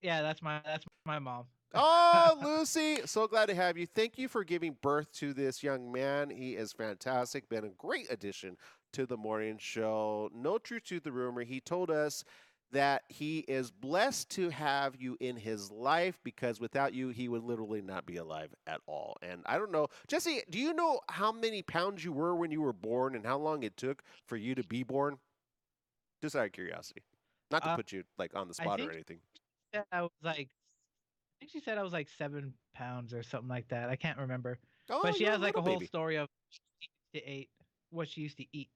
Speaker 2: Yeah, that's my mom.
Speaker 1: Oh, Lucy, so glad to have you. Thank you for giving birth to this young man. He is fantastic, been a great addition to the morning show. No truth to the rumor. He told us that he is blessed to have you in his life because without you, he would literally not be alive at all. And I don't know, Jesse, do you know how many pounds you were when you were born and how long it took for you to be born? Just out of curiosity. Not to
Speaker 2: Uh,
Speaker 1: put you like on the
Speaker 2: I
Speaker 1: spot or
Speaker 2: think
Speaker 1: anything.
Speaker 2: that I was like, I think she said I was like 7 pounds or something like that. I can't remember,
Speaker 1: Oh,
Speaker 2: but she
Speaker 1: you're a
Speaker 2: has like
Speaker 1: little
Speaker 2: a whole
Speaker 1: baby.
Speaker 2: story of what she used to eat.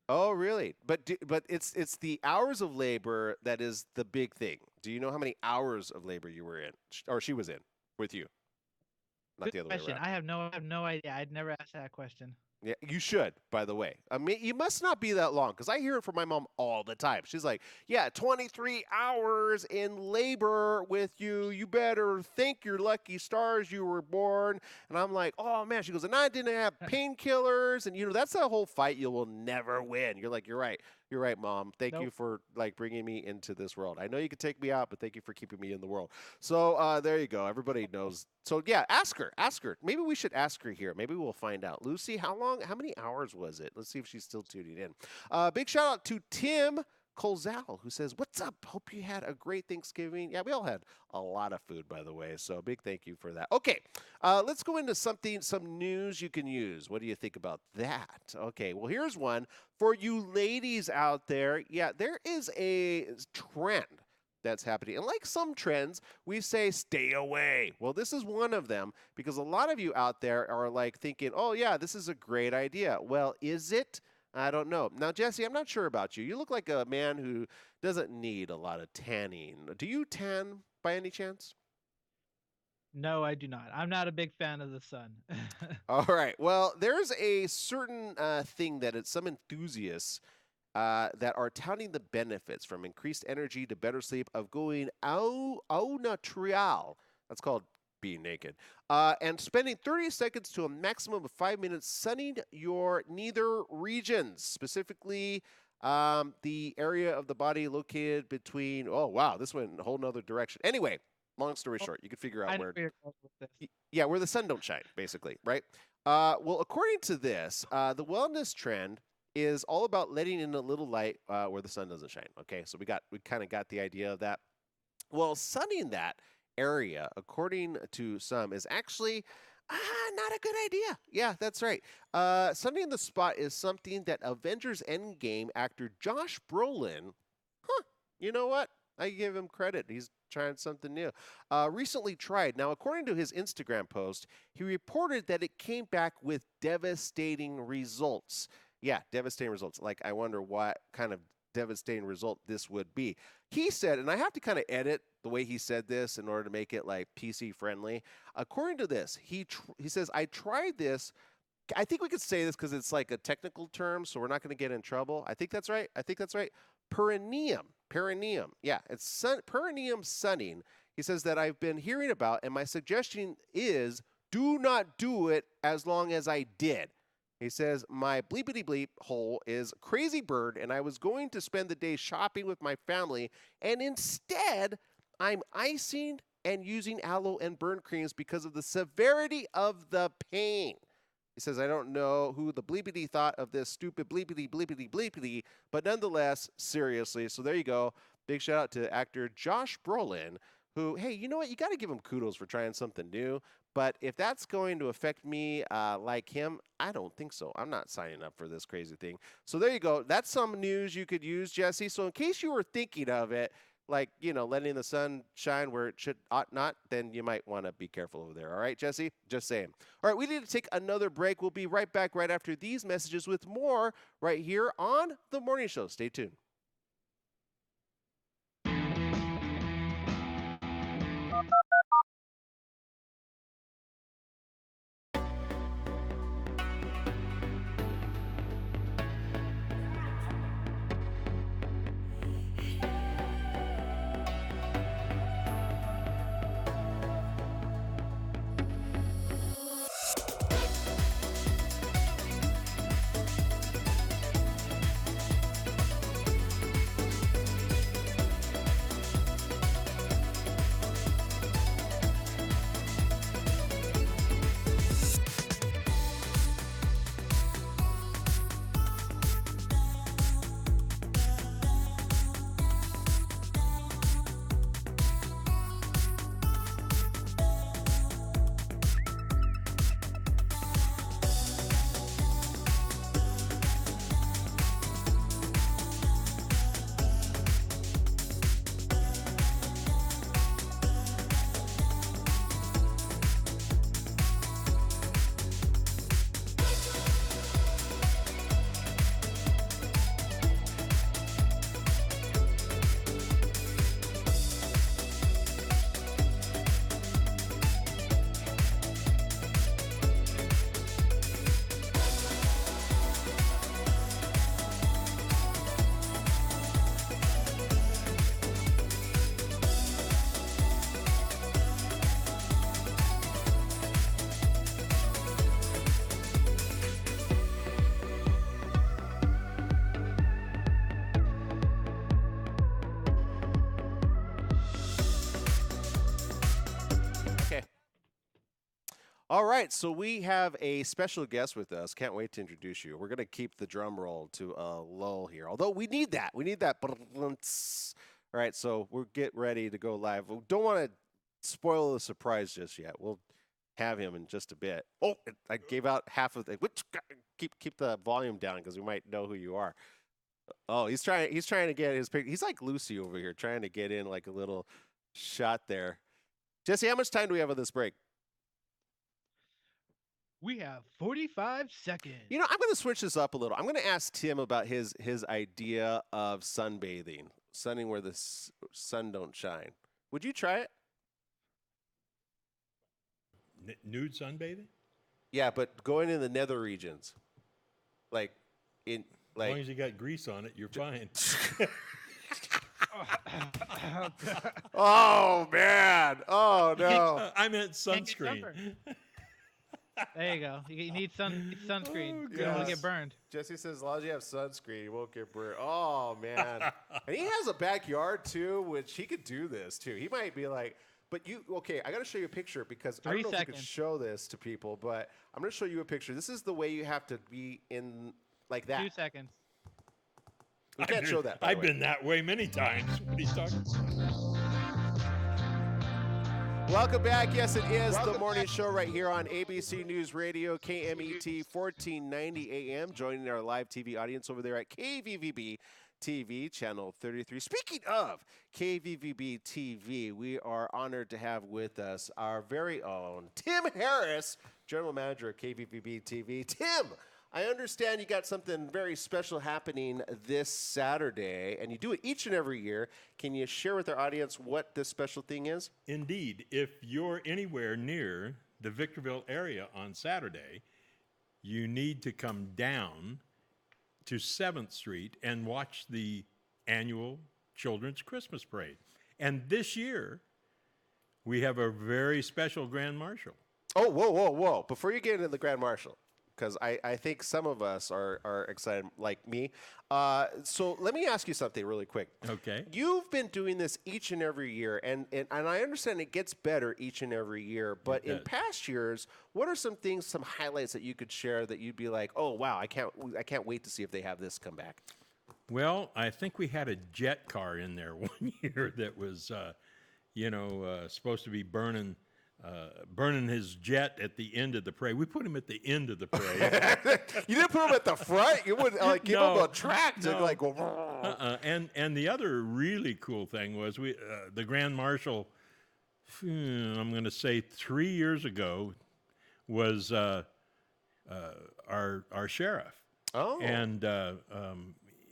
Speaker 1: Oh, really? But it's the hours of labor that is the big thing. Do you know how many hours of labor you were in, or she was in, with you? Not
Speaker 2: Good
Speaker 1: the other way
Speaker 2: question.
Speaker 1: around.
Speaker 2: I have no idea. I'd never asked that question.
Speaker 1: Yeah, you should, by the way. I mean, you must not be that long because I hear it from my mom all the time. She's like, yeah, 23 hours in labor with you. You better thank your lucky stars you were born. And I'm like, oh, man. She goes, and I didn't have painkillers. And, that's a whole fight you will never win. You're like, you're right. You're right, Mom. Thank you
Speaker 2: Nope.
Speaker 1: for like bringing me into this world. I know you could take me out, but thank you for keeping me in the world. So there you go. Everybody knows. So yeah, ask her. Ask her. Maybe we should ask her here. Maybe we'll find out. Lucy, how many hours was it? Let's see if she's still tuning in. Big shout out to Tim Colzal, who says, "What's up? Hope you had a great Thanksgiving." Yeah, we all had a lot of food, by the way. So big thank you for that. Okay, let's go into some news you can use. What do you think about that? Okay, well here's one for you ladies out there. Yeah, there is a trend that's happening. And like some trends, we say stay away. Well, this is one of them because a lot of you out there are like thinking, oh, yeah, this is a great idea. Well, is it? I don't know. Now, Jesse, I'm not sure about you. You look like a man who doesn't need a lot of tanning. Do you tan by any chance?
Speaker 2: No, I do not. I'm not a big fan of the sun.
Speaker 1: All right. Well, there's a certain thing that some enthusiasts that are touting the benefits from increased energy to better sleep of going au natural. That's called being naked. And spending 30 seconds to a maximum of 5 minutes sunning your nether regions, specifically the area of the body located between. Oh, wow, this went in a whole nother direction. Anyway, long story short, you can figure out
Speaker 2: I know
Speaker 1: where.
Speaker 2: where you're going with this.
Speaker 1: Yeah, where the sun don't shine, basically, right? Well, according to this, the wellness trend is all about letting in a little light where the sun doesn't shine. Okay, so we kind of got the idea of that. Well, sunning that area, according to some, is actually not a good idea. Yeah, that's right. Sunning the spot is something that Avengers Endgame actor Josh Brolin, you know what? I give him credit. He's trying something new. Recently tried. Now, according to his Instagram post, he reported that it came back with devastating results. Yeah, devastating results. Like, I wonder what kind of devastating result this would be. He said, and I have to kind of edit the way he said this in order to make it like PC friendly. According to this, he says, I tried this. I think we could say this because it's like a technical term, so we're not going to get in trouble. I think that's right. Perineum. Yeah, it's perineum sunning. He says that I've been hearing about, and my suggestion is do not do it as long as I did. He says, my bleepity bleep hole is crazy bird, and I was going to spend the day shopping with my family, and instead, I'm icing and using aloe and burn creams because of the severity of the pain. He says, I don't know who the bleepity thought of this stupid bleepity, but nonetheless, seriously. So there you go. Big shout out to actor Josh Brolin, who, hey, you know what? You got to give him kudos for trying something new. But if that's going to affect me like him, I don't think so. I'm not signing up for this crazy thing. So there you go. That's some news you could use, Jesse. So in case you were thinking of it, like, letting the sun shine where it ought not, then you might want to be careful over there. All right, Jesse? Just saying. All right, we need to take another break. We'll be right back right after these messages with more right here on The Morning Show. Stay tuned. All right, so we have a special guest with us. Can't wait to introduce you. We're going to keep the drum roll to a lull here, although we need that. We need that. All right, so we'll get ready to go live. We don't want to spoil the surprise just yet. We'll have him in just a bit. Oh, I gave out half of the. Keep the volume down because we might know who you are. Oh, he's trying to get his picture. He's like Lucy over here, trying to get in like a little shot there. Jesse, how much time do we have on this break?
Speaker 2: We have 45 seconds.
Speaker 1: You know, I'm going to switch this up a little. I'm going to ask Tim about his idea of sunbathing, sunning where the sun don't shine. Would you try it?
Speaker 4: Nude sunbathing?
Speaker 1: Yeah, but going in the nether regions, like in
Speaker 4: As long as you got grease on it, you're fine.
Speaker 1: Oh man! Oh no!
Speaker 4: I meant
Speaker 2: Can't get
Speaker 4: sunscreen.
Speaker 2: sunburned. There you go. You need sunscreen.
Speaker 4: Oh,
Speaker 2: You don't want
Speaker 1: gosh.
Speaker 2: to get burned.
Speaker 1: Jesse says, as long as you have sunscreen, you won't get burned. Oh man! And he has a backyard too, which he could do this too. He might be like, but you okay? I got to show you a picture because I don't
Speaker 2: 3
Speaker 1: know if you could
Speaker 2: seconds.
Speaker 1: show this to people, but I'm going to show you a picture. This is the way you have to be in like that.
Speaker 2: 2 seconds.
Speaker 1: We can't show that. By the
Speaker 4: I've
Speaker 1: way.
Speaker 4: been that way many times. What are you talking about?
Speaker 1: Welcome back. Yes, it is the morning show right here on ABC News Radio, KMET 1490 AM. Joining our live TV audience over there at KVVB TV, channel 33. Speaking of KVVB TV, we are honored to have with us our very own Tim Harris, General Manager of KVVB TV. Tim, I understand you got something very special happening this Saturday, and you do it each and every year. Can you share with our audience what this special thing is?
Speaker 4: Indeed, if you're anywhere near the Victorville area on Saturday, you need to come down to 7th Street and watch the annual Children's Christmas Parade. And this year, we have a very special Grand Marshal.
Speaker 1: Oh, whoa. Before you get into the Grand Marshal, because I think some of us are excited, like me. So let me ask you something really quick.
Speaker 4: Okay.
Speaker 1: You've been doing this each and every year, and I understand it gets better each and every year. But in
Speaker 4: does.
Speaker 1: past years, what are some things, some highlights that you could share that you'd be like, oh wow, I can't wait to see if they have this come back.
Speaker 4: Well, I think we had a jet car in there one year that was, supposed to be burning his jet at the end of the parade. We put him at the end of the parade.
Speaker 1: You didn't put them at the front. You would like give them a track to
Speaker 4: no.
Speaker 1: like go.
Speaker 4: And the other really cool thing was the Grand Marshal. I'm going to say 3 years ago was our sheriff.
Speaker 1: Oh.
Speaker 4: And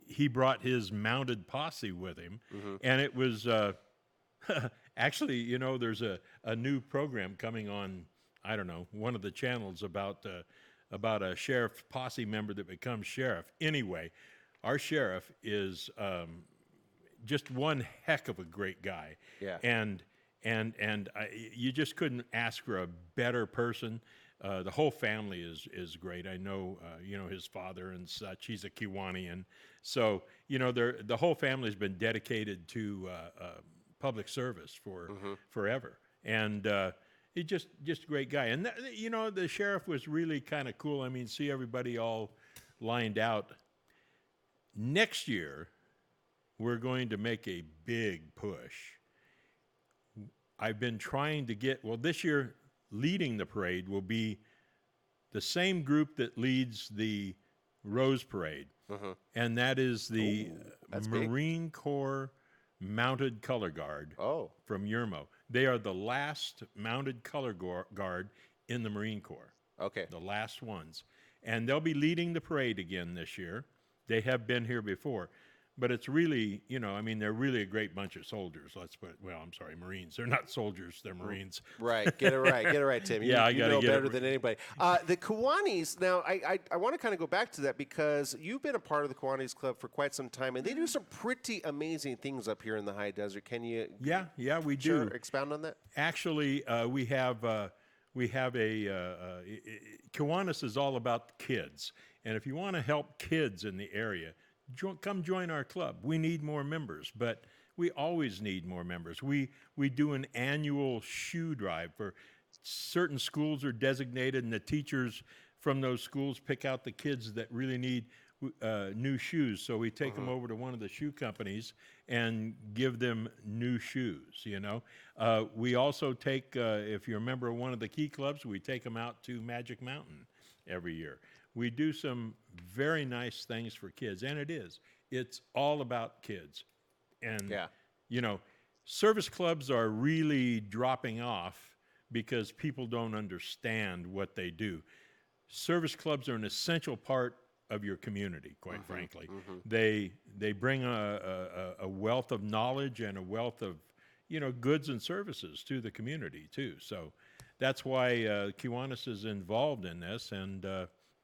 Speaker 4: he brought his mounted posse with him, and it was actually, there's a new program coming on, I don't know, one of the channels about a sheriff posse member that becomes sheriff. Anyway, our sheriff is just one heck of a great guy.
Speaker 1: Yeah.
Speaker 4: And you just couldn't ask for a better person. The whole family is great. I know, his father and such. He's a Kiwanian. So, the whole family's been dedicated to public service for forever. And he's just a great guy. And, the sheriff was really kind of cool. I mean, see everybody all lined out. Next year, we're going to make a big push. I've been trying to this year, leading the parade will be the same group that leads the Rose Parade, and that is the
Speaker 1: that's big.
Speaker 4: Marine Corps Mounted Color Guard from Yermo. They are the last mounted color guard in the Marine Corps.
Speaker 1: Okay.
Speaker 4: The last ones. And they'll be leading the parade again this year. They have been here before. But it's really, they're really a great bunch of soldiers. Marines. They're not soldiers, they're Marines.
Speaker 1: Right. Get it right, Tim. You
Speaker 4: I gotta
Speaker 1: know
Speaker 4: get it
Speaker 1: better than anybody. The Kiwanis, now, I want to kind of go back to that because you've been a part of the Kiwanis Club for quite some time, and they do some pretty amazing things up here in the high desert. Can you
Speaker 4: Yeah, we do.
Speaker 1: expound on that?
Speaker 4: Actually, we have a Kiwanis is all about kids. And if you want to help kids in the area, come join our club. We need more members, but we always need more members. We do an annual shoe drive for certain schools are designated, and the teachers from those schools pick out the kids that really need new shoes. So we take them over to one of the shoe companies and give them new shoes. We also take, if you're a member of one of the Key Clubs, we take them out to Magic Mountain every year. We do some very nice things for kids, and it's all about kids. And service clubs are really dropping off because people don't understand what they do. Service clubs are an essential part of your community, quite frankly. They bring a wealth of knowledge and a wealth of goods and services to the community too. So that's why Kiwanis is involved in this, and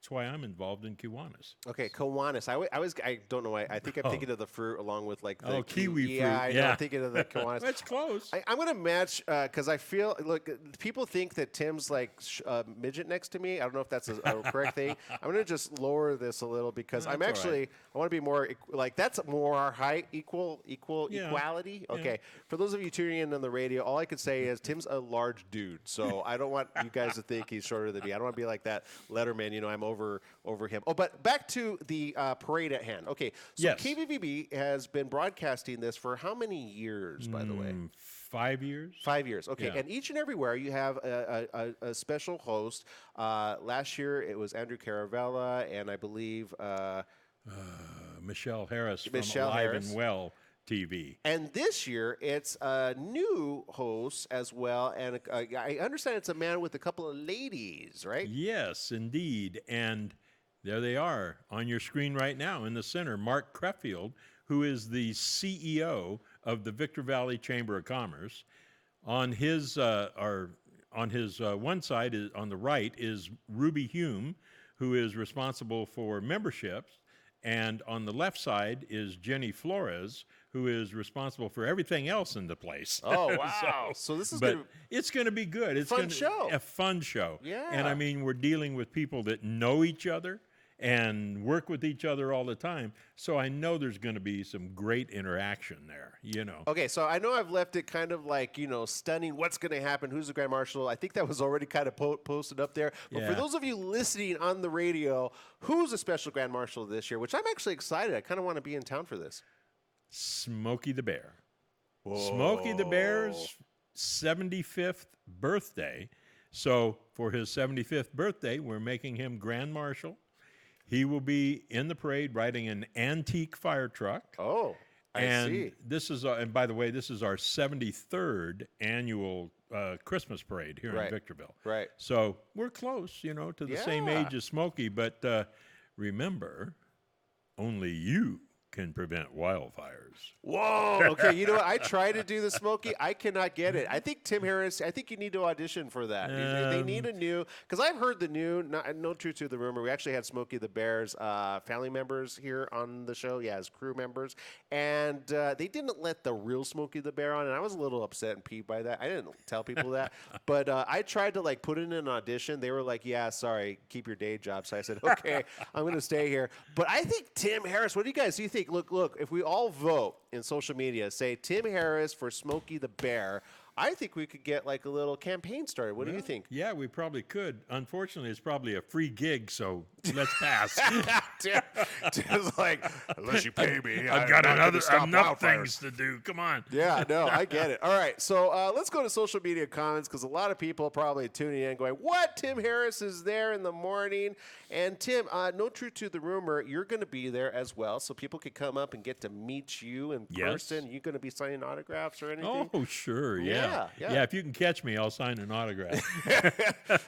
Speaker 4: that's why I'm involved in Kiwanis.
Speaker 1: Okay, Kiwanis. I don't know why. I think I'm thinking of the fruit along with like the
Speaker 4: kiwi fruit.
Speaker 1: Yeah, I know. I'm thinking of the Kiwanis.
Speaker 4: That's close.
Speaker 1: I'm going to match because I feel, look, people think that Tim's like a midget next to me. I don't know if that's a correct thing. I'm going to just lower this a little because I'm actually,
Speaker 4: right.
Speaker 1: I want to be more, like that's more our height, equality. Okay.
Speaker 4: Yeah.
Speaker 1: For those of you tuning in on the radio, all I could say is Tim's a large dude. So I don't want you guys to think he's shorter than me. I don't want to be like that Letterman, I'm over him. Oh, but back to the parade at hand. Okay, so
Speaker 4: Yes.
Speaker 1: KVVB has been broadcasting this for how many years, by the way?
Speaker 4: 5 years.
Speaker 1: 5 years. Okay,
Speaker 4: Yeah.
Speaker 1: and each and everywhere you have a special host. Last year it was Andrew Caravella, and I believe
Speaker 4: Michelle Harris from
Speaker 1: Michelle
Speaker 4: Alive
Speaker 1: Harris.
Speaker 4: and Well TV.
Speaker 1: And this year, it's a new host as well. And I understand it's a man with a couple of ladies, right?
Speaker 4: Yes, indeed. And there they are on your screen right now in the center. Mark Creffield, who is the CEO of the Victor Valley Chamber of Commerce. On his one side, on the right, is Ruby Hume, who is responsible for memberships. And on the left side is Jenny Flores, who is responsible for everything else in the place.
Speaker 1: Oh, wow. So this is gonna
Speaker 4: it's going to be good. It's
Speaker 1: fun show.
Speaker 4: A fun show.
Speaker 1: Yeah.
Speaker 4: And I mean, we're dealing with people that know each other and work with each other all the time. So I know there's going to be some great interaction there,
Speaker 1: Okay, so I know I've left it kind of like, stunning what's going to happen, who's the Grand Marshal. I think that was already kind of posted up there. But for
Speaker 4: Yeah.
Speaker 1: those of you listening on the radio, who's the special Grand Marshal this year, which I'm actually excited. I kind of want to be in town for this.
Speaker 4: Smokey the Bear. Smokey the Bear's 75th birthday. So for his 75th birthday, we're making him Grand Marshal. He will be in the parade riding an antique fire truck.
Speaker 1: Oh, I see.
Speaker 4: This is, and by the way, this is our 73rd annual Christmas parade here in Victorville.
Speaker 1: Right.
Speaker 4: So we're close, to the same
Speaker 1: Yeah.
Speaker 4: age as Smokey. But remember, only you can prevent wildfires.
Speaker 1: Whoa. Okay, you know what? I try to do the Smokey. I cannot get it. I think Tim Harris, I think you need to audition for that. They need a new, because I've heard the new, no truth to the rumor. We actually had Smokey the Bear's family members here on the show. Yeah, as crew members. And they didn't let the real Smokey the Bear on. And I was a little upset and peeved by that. I didn't tell people that. But I tried to put in an audition. They were like, yeah, sorry, keep your day job. So I said, okay, I'm going to stay here. But I think Tim Harris, what do you think? Look, if we all vote in social media, say Tim Harris for Smokey the Bear, I think we could get a little campaign started. What do you think?
Speaker 4: Yeah, we probably could. Unfortunately, it's probably a free gig, so let's pass.
Speaker 1: Tim's like, unless you pay me,
Speaker 4: I've got enough things to do. Come on.
Speaker 1: Yeah, no, I get it. All right, so let's go to social media comments because a lot of people are probably tuning in going, what? Tim Harris is there in the morning. And Tim, no truth to the rumor, you're going to be there as well, so people can come up and get to meet you in person. You going to be signing autographs or anything?
Speaker 4: Oh, sure, yeah.
Speaker 1: Yeah.
Speaker 4: If you can catch me, I'll sign an autograph.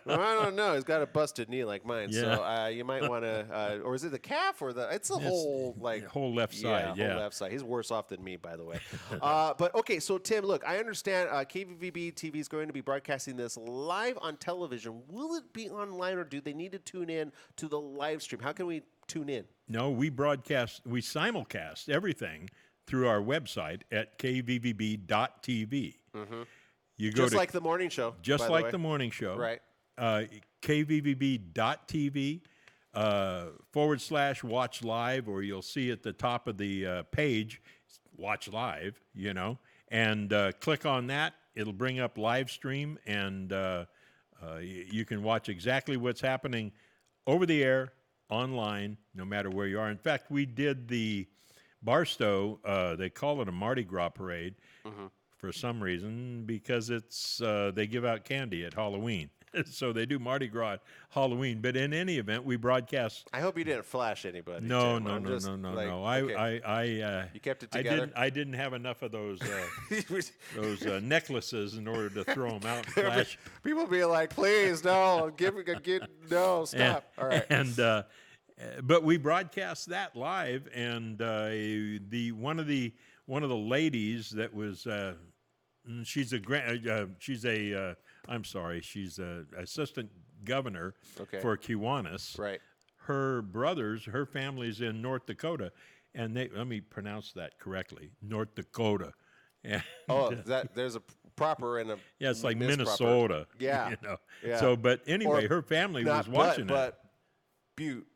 Speaker 1: Well, I don't know. He's got a busted knee like mine,
Speaker 4: Yeah.
Speaker 1: so you might want to. Or is it the calf or the? It's the whole
Speaker 4: whole left side.
Speaker 1: whole left side. He's worse off than me, by the way. But okay, so Tim, look, I understand KVVB TV is going to be broadcasting this live on television. Will it be online, or do they need to tune in to the live stream? How can we tune in?
Speaker 4: No, we simulcast everything through our website at kvvb.tv. You go
Speaker 1: Just like the morning show.
Speaker 4: just
Speaker 1: by
Speaker 4: like
Speaker 1: way.
Speaker 4: the morning show.
Speaker 1: Right.
Speaker 4: kvvb.tv /watch live, or you'll see at the top of the page, watch live, and click on that. It'll bring up live stream, and You can watch exactly what's happening over the air, online, no matter where you are. In fact, we did the Barstow, they call it a Mardi Gras parade for some reason because it's they give out candy at Halloween. So they do Mardi Gras at Halloween. But in any event, we broadcast.
Speaker 1: I hope you didn't flash anybody.
Speaker 4: No,
Speaker 1: Tim.
Speaker 4: no,
Speaker 1: I'm
Speaker 4: no,
Speaker 1: just,
Speaker 4: no, no,
Speaker 1: like,
Speaker 4: no.
Speaker 1: okay. You kept it together?
Speaker 4: I didn't have enough of those necklaces in order to throw them out and flash.
Speaker 1: People be like, please, no, no, stop. All right.
Speaker 4: And but we broadcast that live, and one of the ladies that was she's assistant governor for Kiwanis.
Speaker 1: Right.
Speaker 4: Her family's in North Dakota, and let me pronounce that correctly, North Dakota. And
Speaker 1: there's a proper and a
Speaker 4: it's like
Speaker 1: misproper.
Speaker 4: Minnesota.
Speaker 1: Yeah.
Speaker 4: You know?
Speaker 1: Yeah.
Speaker 4: So, but anyway, her family was watching it.
Speaker 1: But Butte.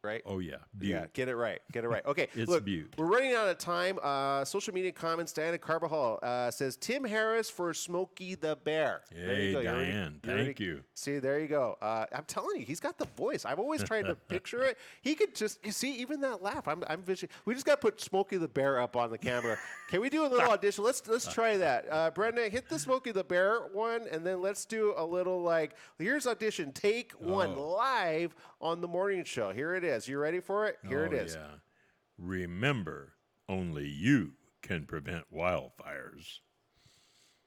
Speaker 1: Right?
Speaker 4: Oh, yeah. Butte.
Speaker 1: Yeah, get it right. Okay,
Speaker 4: It's
Speaker 1: look,
Speaker 4: Butte.
Speaker 1: we're running out of time. Social media comments, Diana Carbajal says, Tim Harris for Smokey the Bear.
Speaker 4: Hey, Diane, thank you.
Speaker 1: See, there you go. I'm telling you, he's got the voice. I've always tried to picture it. He could just, you see, even that laugh. I'm visioning. We just got to put Smokey the Bear up on the camera. Can we do a little audition? Let's try that. Brenda, hit the Smokey the Bear one, and then let's do a little here's audition. Take one live on the morning show. Here it is. You ready for it? Here it is.
Speaker 4: Yeah. Remember, only you can prevent wildfires.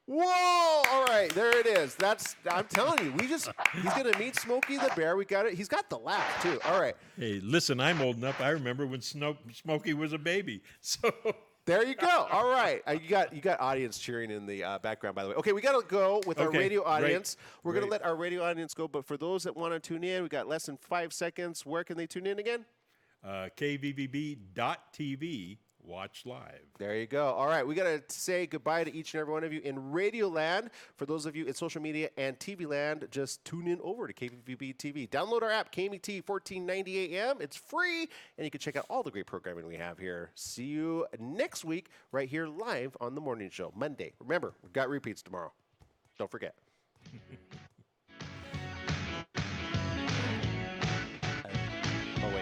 Speaker 1: Whoa! All right, there it is. I'm telling you, he's gonna meet Smokey the Bear. We got it. He's got the laugh too. All right.
Speaker 4: Hey, listen, I'm old enough. I remember when Smokey was a baby. So
Speaker 1: there you go. All right, you got audience cheering in the background, by the way. Okay, we got to go with our radio audience. We're gonna let our radio audience go, but for those that want to tune in, we got less than 5 seconds. Where can they tune in again?
Speaker 4: KVVB.TV. Watch live.
Speaker 1: There you go. All right, we got to say goodbye to each and every one of you in Radio Land. For those of you in social media and TV Land, just tune in over to KVVB TV. Download our app, KMET 1490 AM. It's free, and you can check out all the great programming we have here. See you next week right here live on The Morning Show, Monday. Remember, we've got repeats tomorrow. Don't forget.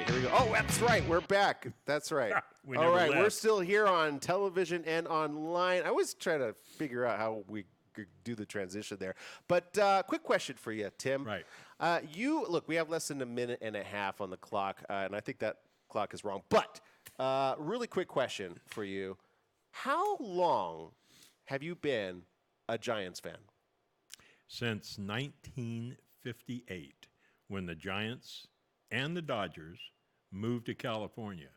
Speaker 1: Here we go. Oh, that's right. We're back. That's right. All right. We're still here on television and online. I was trying to figure out how we could do the transition there. But quick question for you, Tim.
Speaker 4: Right.
Speaker 1: Look, we have less than a minute and a half on the clock, and I think that clock is wrong. But really quick question for you. How long have you been a Giants fan?
Speaker 4: Since 1958, when the Giants and the Dodgers moved to California.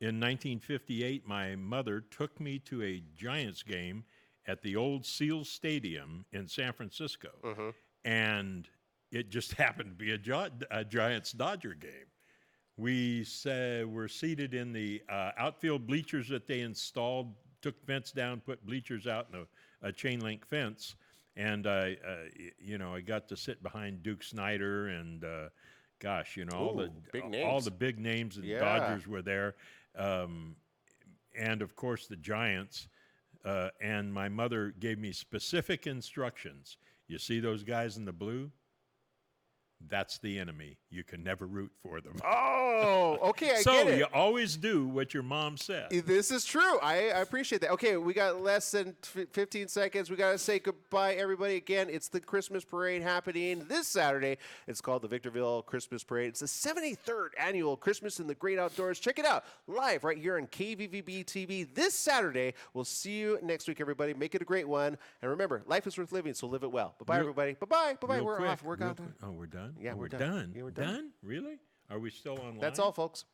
Speaker 4: In 1958, my mother took me to a Giants game at the old Seals Stadium in San Francisco. And it just happened to be a Giants-Dodger game. We were seated in the outfield bleachers that they installed, took fence down, put bleachers out in a chain link fence. And, I got to sit behind Duke Snyder and all the big names of the Dodgers were there, and of course the Giants. And my mother gave me specific instructions. You see those guys in the blue? That's the enemy. You can never root for them.
Speaker 1: Oh, okay, I get it.
Speaker 4: So you always do what your mom said.
Speaker 1: This is true. I appreciate that. Okay, we got less than 15 seconds. We got to say goodbye, everybody. Again, it's the Christmas Parade happening this Saturday. It's called the Victorville Christmas Parade. It's the 73rd annual Christmas in the Great Outdoors. Check it out live right here on KVVB TV this Saturday. We'll see you next week, everybody. Make it a great one. And remember, life is worth living, so live it well. Bye-bye, everybody. Bye-bye. Bye-bye. We're off. We're gone.
Speaker 4: Oh, we're done?
Speaker 1: Yeah, we're
Speaker 4: done.
Speaker 1: Yeah, we're done.
Speaker 4: Really? Are we still online?
Speaker 1: That's all, folks.